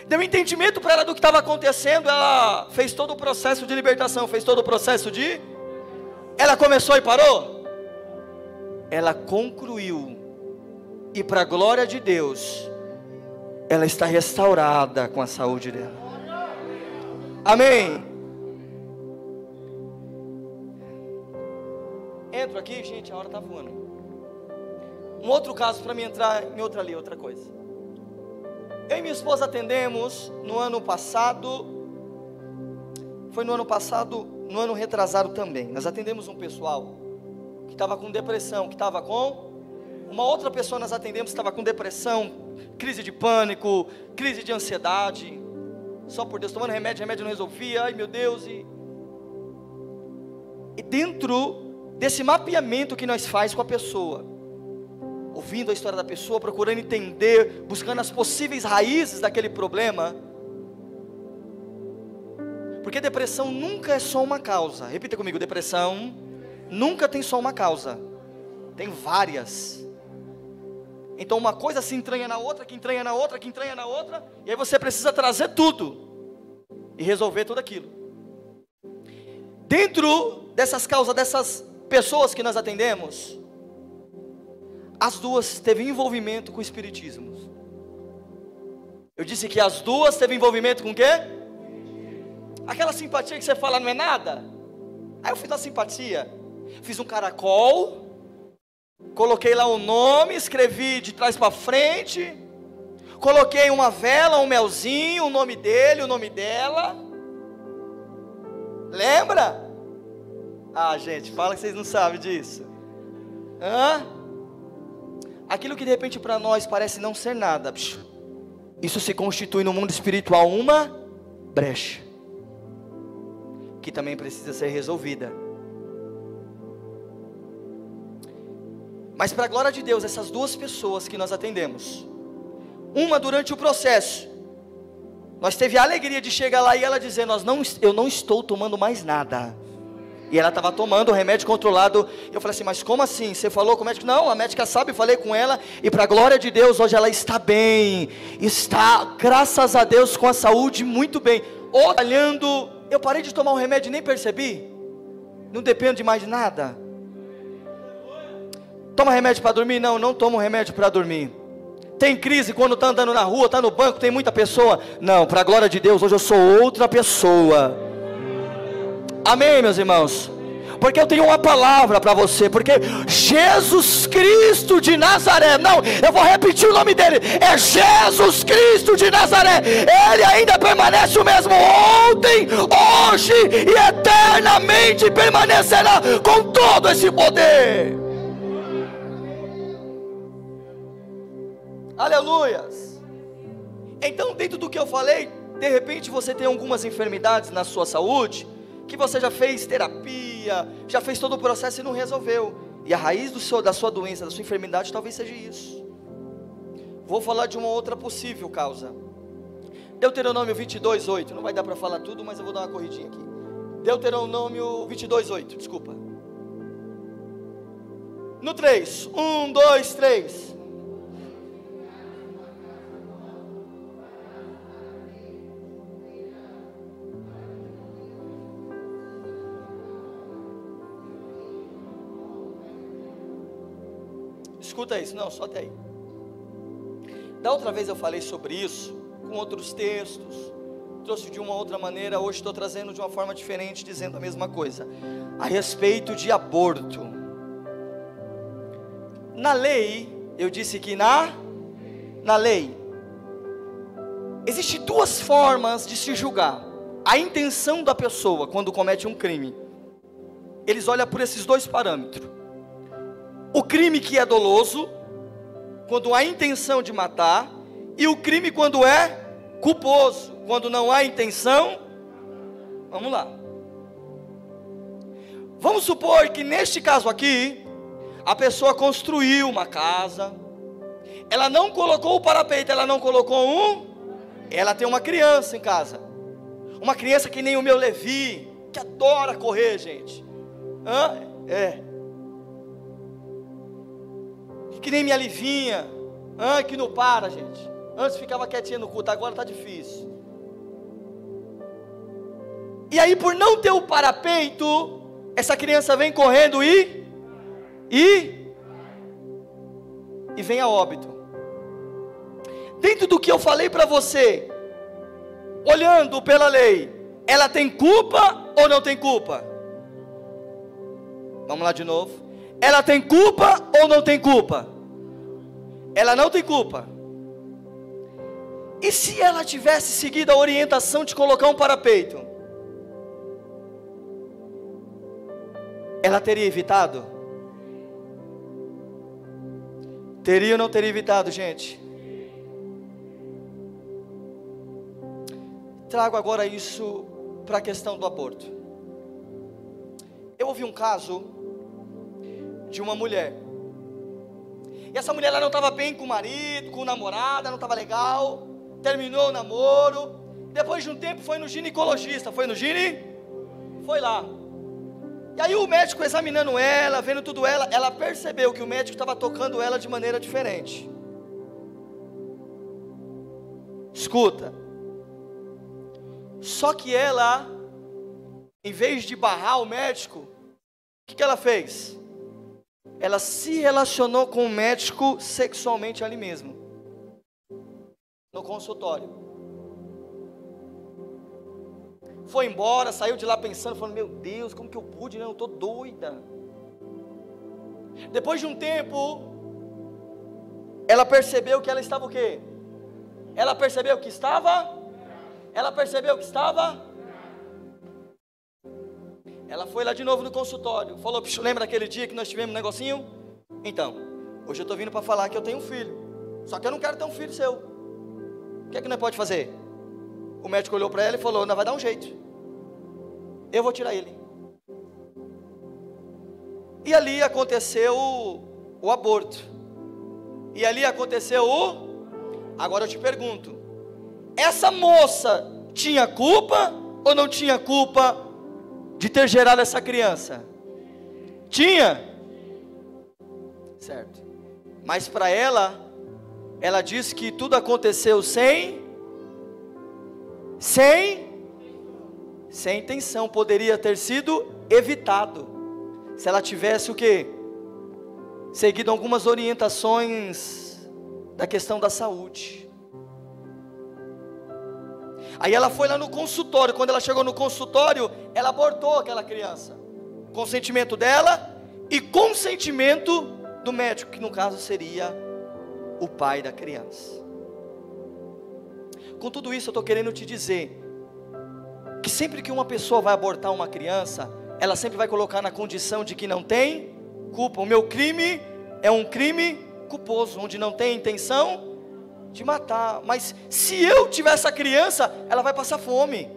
deu entendimento para ela do que estava acontecendo. Ela fez todo o processo de libertação, fez todo o processo de... Ela começou e parou? Ela concluiu. E para a glória de Deus, ela está restaurada com a saúde dela. Amém. Entro aqui, gente, a hora está voando. Um outro caso para mim entrar em outra coisa. Eu e minha esposa atendemos no ano passado. Foi no ano passado, no ano retrasado também. Nós atendemos um pessoal que estava com depressão, que estava com... Uma outra pessoa nós atendemos que estava com depressão, crise de pânico, crise de ansiedade, só por Deus, tomando remédio não resolvia, ai meu Deus, e dentro desse mapeamento que nós faz com a pessoa, ouvindo a história da pessoa, procurando entender, buscando as possíveis raízes daquele problema, porque depressão nunca é só uma causa, repita comigo, depressão nunca tem só uma causa, tem várias. Então uma coisa se entranha na outra, que entranha na outra, que entranha na outra, e aí você precisa trazer tudo e resolver tudo aquilo. Dentro dessas causas, dessas pessoas que nós atendemos, As duas teve envolvimento com o espiritismo. Eu disse que as duas teve envolvimento com o quê? Aquela simpatia que você fala não é nada. Aí eu fiz uma simpatia, fiz um caracol, coloquei lá o nome, escrevi de trás para frente, coloquei uma vela, um melzinho, o nome dele, o nome dela. Lembra? Ah, gente, fala que vocês não sabem disso. Aquilo que de repente para nós parece não ser nada, isso se constitui no mundo espiritual uma brecha, que também precisa ser resolvida. Mas para a glória de Deus, essas duas pessoas que nós atendemos, uma durante o processo, nós teve a alegria de chegar lá e ela dizer, eu não estou tomando mais nada. E ela estava tomando o remédio controlado. Eu falei assim, mas como assim? Você falou com o médico? Não, a médica sabe, falei com ela. E para a glória de Deus, hoje ela está bem. Está, graças a Deus, com a saúde muito bem. Olhando, eu parei de tomar o remédio e nem percebi. Não dependo de mais nada. Toma remédio para dormir? Não, não tomo remédio para dormir. Tem crise quando está andando na rua, está no banco, tem muita pessoa? Não, para a glória de Deus, hoje eu sou outra pessoa. Amém, meus irmãos? Porque eu tenho uma palavra para você. Porque Jesus Cristo de Nazaré, não, eu vou repetir o nome dele, é Jesus Cristo de Nazaré. Ele ainda permanece o mesmo ontem, hoje e eternamente permanecerá com todo esse poder. Aleluias. Então, dentro do que eu falei, de repente você tem algumas enfermidades na sua saúde, que você já fez terapia, já fez todo o processo e não resolveu. E a raiz da sua doença, da sua enfermidade, talvez seja isso. Vou falar de uma outra possível causa. Deuteronômio 22:8. Não vai dar para falar tudo, mas eu vou dar uma corridinha aqui. Deuteronômio 22:8, desculpa. No 3, 1, 2, 3. Escuta isso, não, só até aí. Da outra vez eu falei sobre isso, com outros textos, trouxe de uma outra maneira, hoje estou trazendo de uma forma diferente, dizendo a mesma coisa, a respeito de aborto. Na lei, eu disse que na lei, existem duas formas de se julgar a intenção da pessoa quando comete um crime. Eles olham por esses dois parâmetros. O crime que é doloso, quando há intenção de matar, e o crime quando é culposo, quando não há intenção. Vamos lá. Vamos supor que neste caso aqui, a pessoa construiu uma casa, ela não colocou o parapeito, ela não colocou ela tem uma criança em casa, uma criança que nem o meu Levi, que adora correr, gente. Que nem minha Livinha, que não para, gente. Antes ficava quietinha no culto, agora está difícil. E aí, por não ter o parapeito, essa criança vem correndo e vem a óbito. Dentro do que eu falei para você, olhando pela lei, ela tem culpa ou não tem culpa? Vamos lá de novo. Ela tem culpa ou não tem culpa? Ela não tem culpa. E se ela tivesse seguido a orientação de colocar um parapeito? Ela teria evitado? Teria ou não teria evitado, gente? Trago agora isso para a questão do aborto. Eu ouvi um caso de uma mulher. E essa mulher ela não estava bem com o marido, com o namorado, não estava legal. Terminou o namoro. Depois de um tempo foi no ginecologista. Foi lá. E aí o médico examinando ela, vendo tudo ela percebeu que o médico estava tocando ela de maneira diferente. Escuta. Só que ela, em vez de barrar o médico, o que ela fez? ela se relacionou com o médico sexualmente ali mesmo, no consultório. Foi embora, saiu de lá pensando, falando, meu Deus, como que eu pude, né? Eu estou doida. Depois de um tempo, ela percebeu que ela estava o quê? Ela percebeu que estava? Ela percebeu que estava? Ela foi lá de novo no consultório, falou, lembra aquele dia que nós tivemos um negocinho? Então, hoje eu estou vindo para falar que eu tenho um filho, só que eu não quero ter um filho seu. O que é que nós pode fazer? O médico olhou para ela e falou, não, vai dar um jeito, eu vou tirar ele. E ali aconteceu o aborto, e ali aconteceu agora eu te pergunto, essa moça tinha culpa ou não tinha culpa de ter gerado essa criança? Tinha, certo, mas para ela disse que tudo aconteceu sem intenção, poderia ter sido evitado, se ela tivesse o quê? Seguido algumas orientações da questão da saúde. Aí ela foi lá no consultório, quando ela chegou no consultório, ela abortou aquela criança, consentimento dela e consentimento do médico, que no caso seria o pai da criança. Com tudo isso eu estou querendo te dizer, que sempre que uma pessoa vai abortar uma criança, ela sempre vai colocar na condição de que não tem culpa. O meu crime é um crime culposo, onde não tem intenção de matar. Mas se eu tiver essa criança, ela vai passar fome.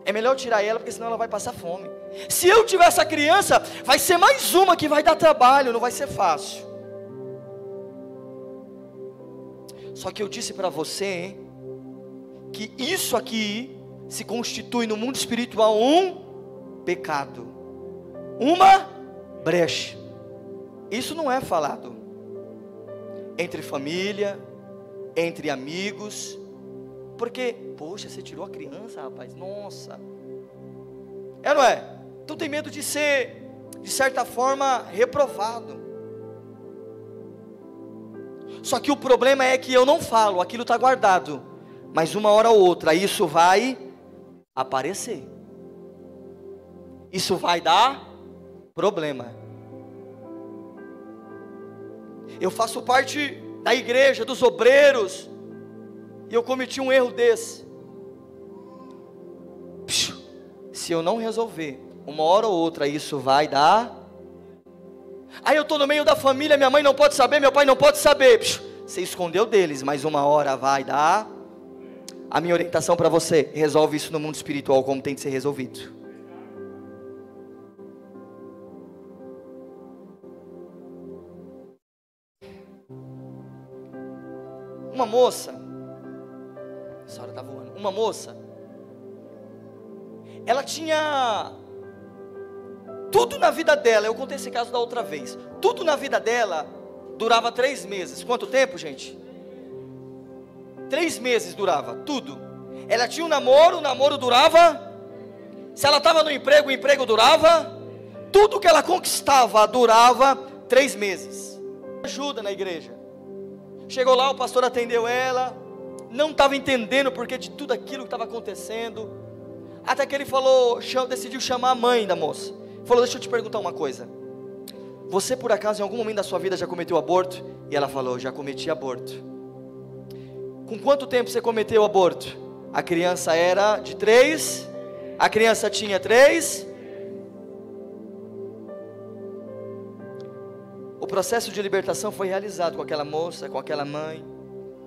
É melhor tirar ela, porque senão ela vai passar fome. Se eu tiver essa criança, vai ser mais uma que vai dar trabalho, não vai ser fácil. Só que eu disse para você que isso aqui se constitui no mundo espiritual um pecado, uma brecha. Isso não é falado entre família, entre amigos, porque, poxa, você tirou a criança, rapaz, nossa, é, não é? Tu tem medo de ser, de certa forma, reprovado. Só que o problema é que eu não falo, aquilo está guardado, mas uma hora ou outra isso vai aparecer, isso vai dar problema. Eu faço parte da igreja, dos obreiros, e eu cometi um erro desse. Se eu não resolver, uma hora ou outra isso vai dar. Aí eu estou no meio da família, minha mãe não pode saber, meu pai não pode saber. Você escondeu deles, mas uma hora vai dar. A minha orientação para você, resolve isso no mundo espiritual como tem que ser resolvido. Uma moça, essa hora está voando, uma moça, ela tinha tudo na vida dela, eu contei esse caso da outra vez, tudo na vida dela durava 3 meses, quanto tempo, gente? 3 meses durava, tudo. Ela tinha um namoro, o namoro durava, se ela estava no emprego, o emprego durava, tudo que ela conquistava durava 3 meses. Ajuda na igreja. Chegou lá, o pastor atendeu ela, não estava entendendo porque de tudo aquilo que estava acontecendo, até que ele falou, decidiu chamar a mãe da moça, falou, deixa eu te perguntar uma coisa, você por acaso em algum momento da sua vida já cometeu aborto? E ela falou, já cometi aborto. Com quanto tempo você cometeu aborto? A criança era de 3, a criança tinha 3. O processo de libertação foi realizado com aquela moça, com aquela mãe.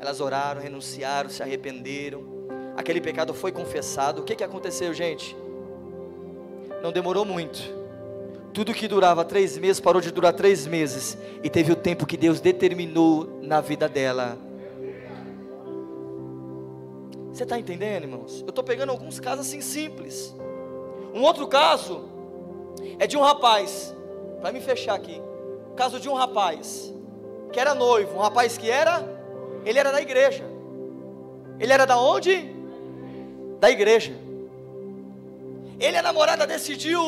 Elas oraram, renunciaram, se arrependeram. Aquele pecado foi confessado. O que aconteceu, gente? Não demorou muito. Tudo que durava 3 meses parou de durar 3 meses. E teve o tempo que Deus determinou na vida dela. Você está entendendo, irmãos? Eu estou pegando alguns casos assim simples. Um outro caso é de um rapaz, para me fechar aqui. Caso de um rapaz que era noivo, um rapaz que ele era da igreja. Ele era da onde? Da igreja. Ele e a namorada decidiu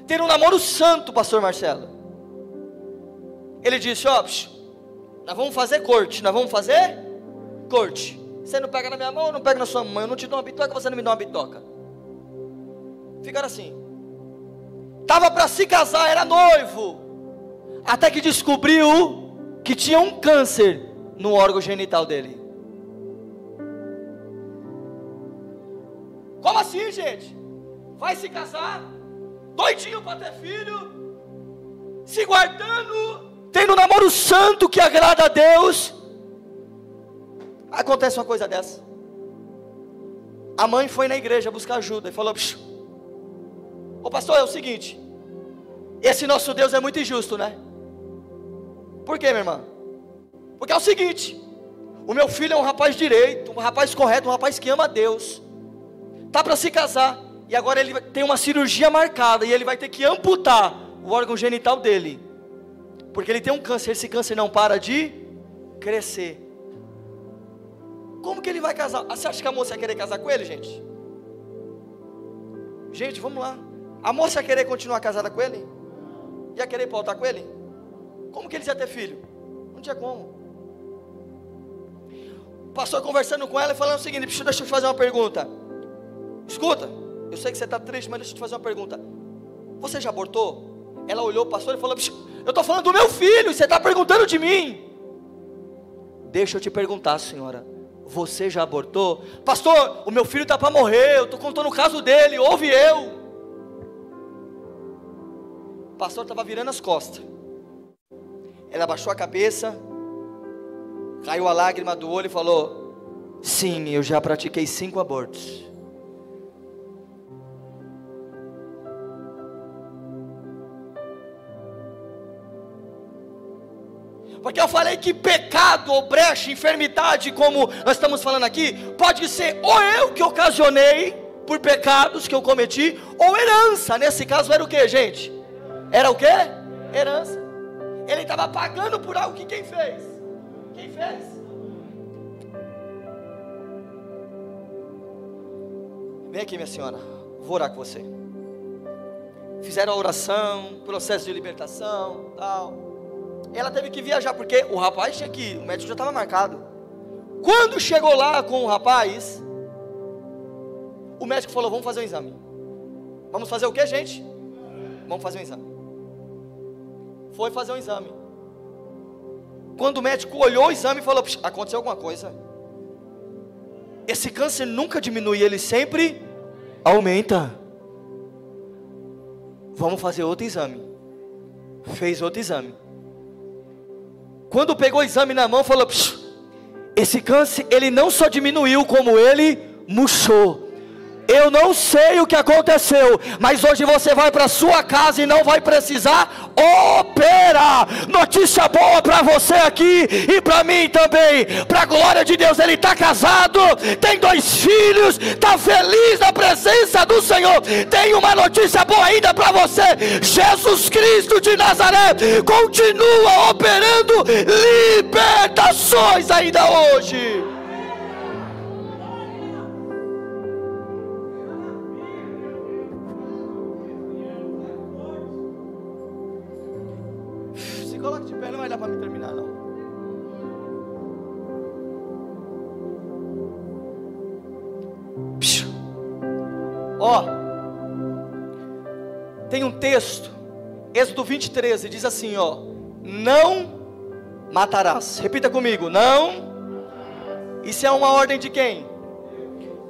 ter um namoro santo, pastor Marcelo. Ele disse: ó, nós vamos fazer corte, nós vamos fazer corte. Você não pega na minha mão, eu não pego na sua mão, eu não te dou uma bitoca, você não me dá uma bitoca. Ficaram assim. Estava para se casar, era noivo, até que descobriu que tinha um câncer no órgão genital dele. Como assim, gente? Vai se casar, doidinho para ter filho, se guardando, tendo um namoro santo que agrada a Deus. Acontece uma coisa dessa. A mãe foi na igreja buscar ajuda e falou: ô pastor, é o seguinte, esse nosso Deus é muito injusto, né? Por quê, minha irmã? Porque é o seguinte, o meu filho é um rapaz direito, um rapaz correto, um rapaz que ama a Deus, está para se casar, e agora ele tem uma cirurgia marcada, e ele vai ter que amputar o órgão genital dele, porque ele tem um câncer, esse câncer não para de crescer. Como que ele vai casar? Você acha que a moça ia querer casar com ele, gente? Gente, vamos lá. A moça ia querer continuar casada com ele? Ia querer voltar com ele? Como que eles iam ter filho? Não tinha como. O pastor conversando com ela e falando o seguinte: deixa eu te fazer uma pergunta. Escuta, eu sei que você está triste, mas deixa eu te fazer uma pergunta. Você já abortou? Ela olhou o pastor e falou: eu estou falando do meu filho, e você está perguntando de mim. Deixa eu te perguntar, senhora, você já abortou? Pastor, o meu filho está para morrer, eu estou contando o caso dele, ouve eu. O pastor estava virando as costas. Ela abaixou a cabeça, caiu a lágrima do olho e falou: sim, eu já pratiquei 5 abortos. Porque eu falei que pecado ou brecha, enfermidade, como nós estamos falando aqui, pode ser ou eu que ocasionei por pecados que eu cometi, ou herança. Nesse caso era o que, gente? Era o que? Herança. Ele estava pagando por algo que quem fez? Quem fez? Vem aqui, minha senhora, vou orar com você. Fizeram a oração, processo de libertação, tal. Ela teve que viajar, porque o rapaz tinha que ir, o médico já estava marcado. Quando chegou lá com o rapaz, o médico falou: vamos fazer um exame. Vamos fazer o que, gente? Vamos fazer um exame. Foi fazer um exame. Quando o médico olhou o exame e falou: aconteceu alguma coisa. Esse câncer nunca diminui, ele sempre aumenta. Vamos fazer outro exame. Fez outro exame. Quando pegou o exame na mão, falou: esse câncer, ele não só diminuiu, como ele murchou. Eu não sei o que aconteceu, mas hoje você vai para sua casa e não vai precisar operar. Notícia boa para você aqui e para mim também. Para a glória de Deus, ele está casado, tem 2 filhos, está feliz na presença do Senhor. Tem uma notícia boa ainda para você: Jesus Cristo de Nazaré continua operando libertações ainda hoje. Coloca de pé, não vai dar para me terminar não. Ó, tem um texto, Êxodo 20:13, diz assim, ó: não matarás. Repita comigo: não. Isso é uma ordem de quem?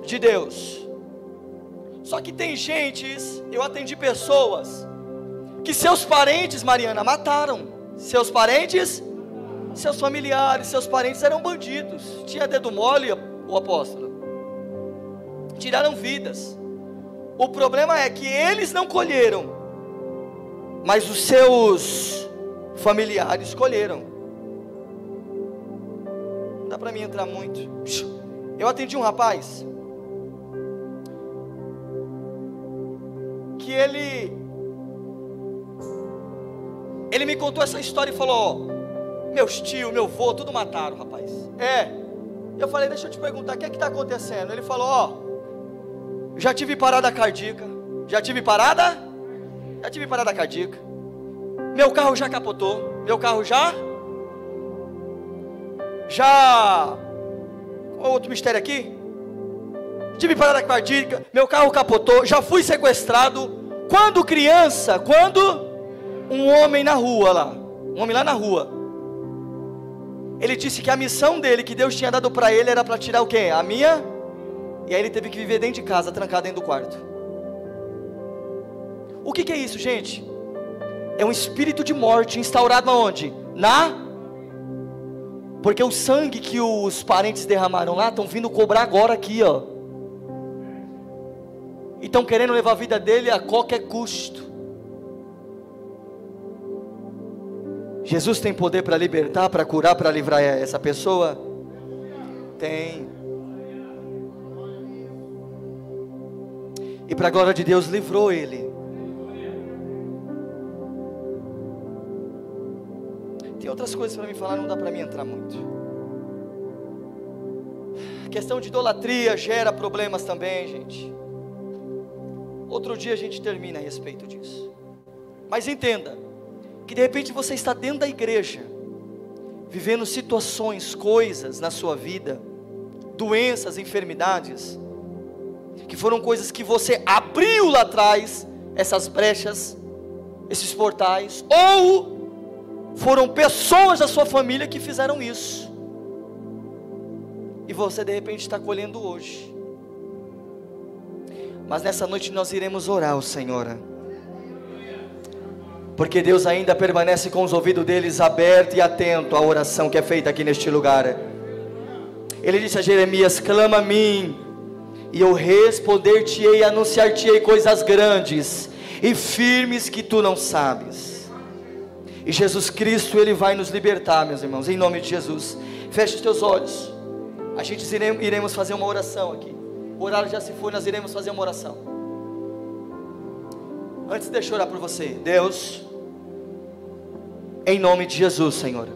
De Deus. Só que tem gentes, eu atendi pessoas que seus parentes, Mariana, mataram. Seus parentes, seus familiares, seus parentes eram bandidos. Tinha dedo mole, o apóstolo. Tiraram vidas. O problema é que eles não colheram, mas os seus familiares colheram. Não dá para mim entrar muito. Eu atendi um rapaz que ele me contou essa história e falou: ó, meus tios, meu avô, tudo mataram, rapaz. Eu falei: deixa eu te perguntar, o que é que está acontecendo? Ele falou: ó, já tive parada cardíaca. Já tive parada cardíaca. Meu carro já capotou. Meu carro já? Qual outro mistério aqui? Tive parada cardíaca, meu carro capotou, já fui sequestrado. Quando criança, um homem na rua lá, um homem lá na rua, ele disse que a missão dele, que Deus tinha dado para ele, era para tirar o quê? A minha. E aí ele teve que viver dentro de casa, trancado dentro do quarto. O que é isso, gente? É um espírito de morte instaurado aonde? Porque o sangue que os parentes derramaram lá, estão vindo cobrar agora aqui, ó. E estão querendo levar a vida dele a qualquer custo. Jesus tem poder para libertar, para curar, para livrar essa pessoa? Tem. E para a glória de Deus, livrou ele. Tem outras coisas para me falar, não dá para mim entrar muito. A questão de idolatria gera problemas também, gente. Outro dia a gente termina a respeito disso. Mas entenda, que de repente você está dentro da igreja, vivendo situações, coisas na sua vida, doenças, enfermidades, que foram coisas que você abriu lá atrás, essas brechas, esses portais, ou foram pessoas da sua família que fizeram isso, e você de repente está colhendo hoje. Mas nessa noite nós iremos orar ao Senhor, porque Deus ainda permanece com os ouvidos deles abertos e atentos à oração que é feita aqui neste lugar. Ele disse a Jeremias: clama a mim, e eu responder-te-ei e anunciar-te-ei coisas grandes e firmes que tu não sabes. E Jesus Cristo, Ele vai nos libertar, meus irmãos, em nome de Jesus. Feche os teus olhos. A gente iremos fazer uma oração aqui. O horário já se foi, nós iremos fazer uma oração. Antes deixa eu orar por você. Deus, em nome de Jesus, Senhor,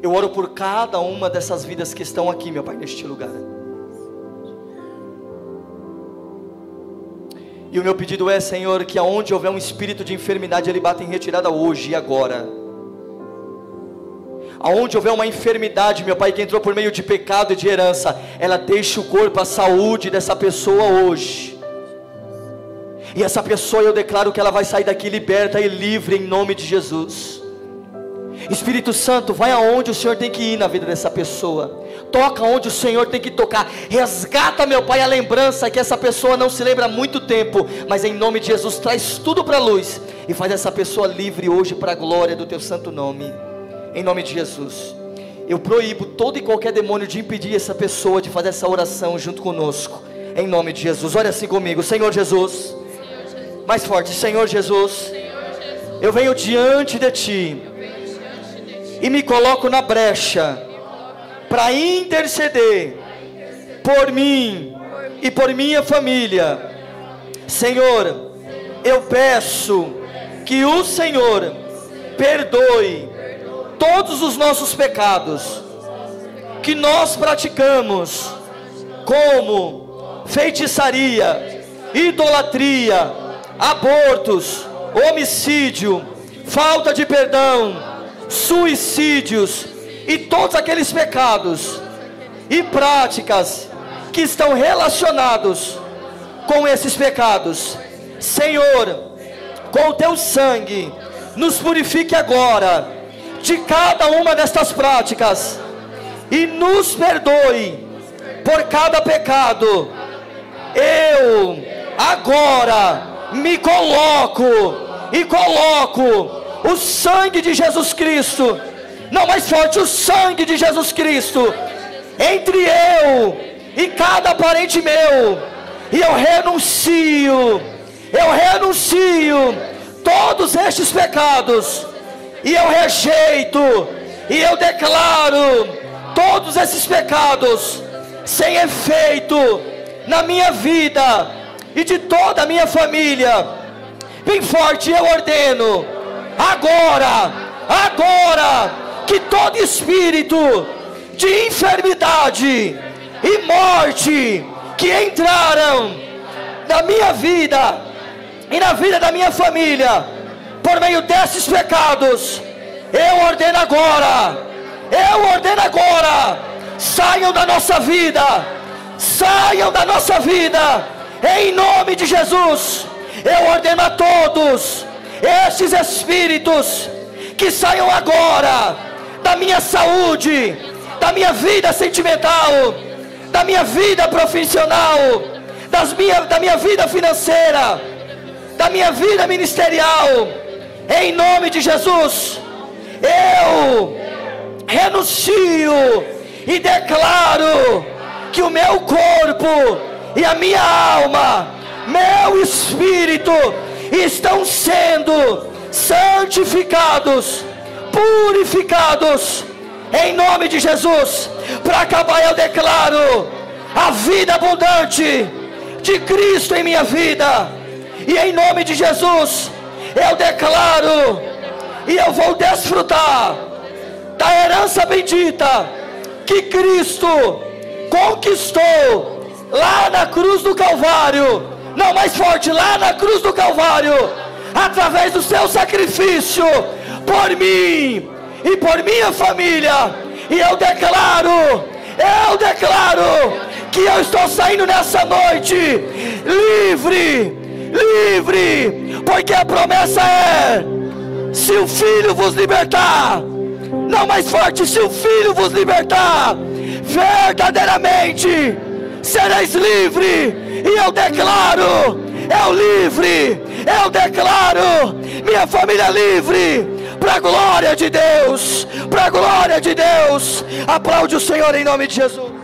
eu oro por cada uma dessas vidas que estão aqui, meu Pai, neste lugar. E o meu pedido é, Senhor, que aonde houver um espírito de enfermidade, ele bata em retirada hoje e agora. Aonde houver uma enfermidade, meu Pai, que entrou por meio de pecado e de herança, ela deixa o corpo, a saúde dessa pessoa hoje. E essa pessoa, eu declaro que ela vai sair daqui liberta e livre em nome de Jesus. Espírito Santo, vai aonde o Senhor tem que ir na vida dessa pessoa. Toca onde o Senhor tem que tocar. Resgata, meu Pai, a lembrança que essa pessoa não se lembra há muito tempo, mas em nome de Jesus, traz tudo para a luz e faz essa pessoa livre hoje para a glória do Teu santo nome. Em nome de Jesus, eu proíbo todo e qualquer demônio de impedir essa pessoa de fazer essa oração junto conosco. Em nome de Jesus, olha assim comigo. Senhor Jesus, mais forte. Senhor Jesus, eu venho diante de Ti e me coloco na brecha para interceder por mim e por minha família. Senhor, eu peço que o Senhor perdoe todos os nossos pecados que nós praticamos, como feitiçaria, idolatria, abortos, homicídio, falta de perdão, suicídios e todos aqueles pecados e práticas que estão relacionados com esses pecados. Senhor, com o Teu sangue, nos purifique agora de cada uma destas práticas e nos perdoe por cada pecado. Eu agora me coloco o sangue de Jesus Cristo, não, mais forte, o sangue de Jesus Cristo entre eu e cada parente meu, e eu renuncio todos estes pecados, e eu rejeito, e eu declaro todos esses pecados sem efeito na minha vida e de toda a minha família. Bem forte, eu ordeno agora, que todo espírito de enfermidade e morte que entraram na minha vida e na vida da minha família por meio desses pecados, Eu ordeno agora, saiam da nossa vida, em nome de Jesus. Eu ordeno a todos estes espíritos que saiam agora da minha saúde, da minha vida sentimental, da minha vida profissional, da minha vida financeira, da minha vida ministerial, em nome de Jesus. Eu renuncio e declaro que o meu corpo e a minha alma, meu espírito, estão sendo santificados, purificados, em nome de Jesus. Para acabar, eu declaro a vida abundante de Cristo em minha vida, e em nome de Jesus eu declaro, e eu vou desfrutar da herança bendita que Cristo conquistou lá na cruz do Calvário. Não, mais forte, lá na cruz do Calvário, através do seu sacrifício por mim e por minha família. E eu declaro que eu estou saindo nessa noite livre, porque a promessa é: se o Filho vos libertar, não, mais forte, se o Filho vos libertar, verdadeiramente sereis livre. E eu declaro, eu declaro minha família livre, para a glória de Deus, Aplaude o Senhor em nome de Jesus.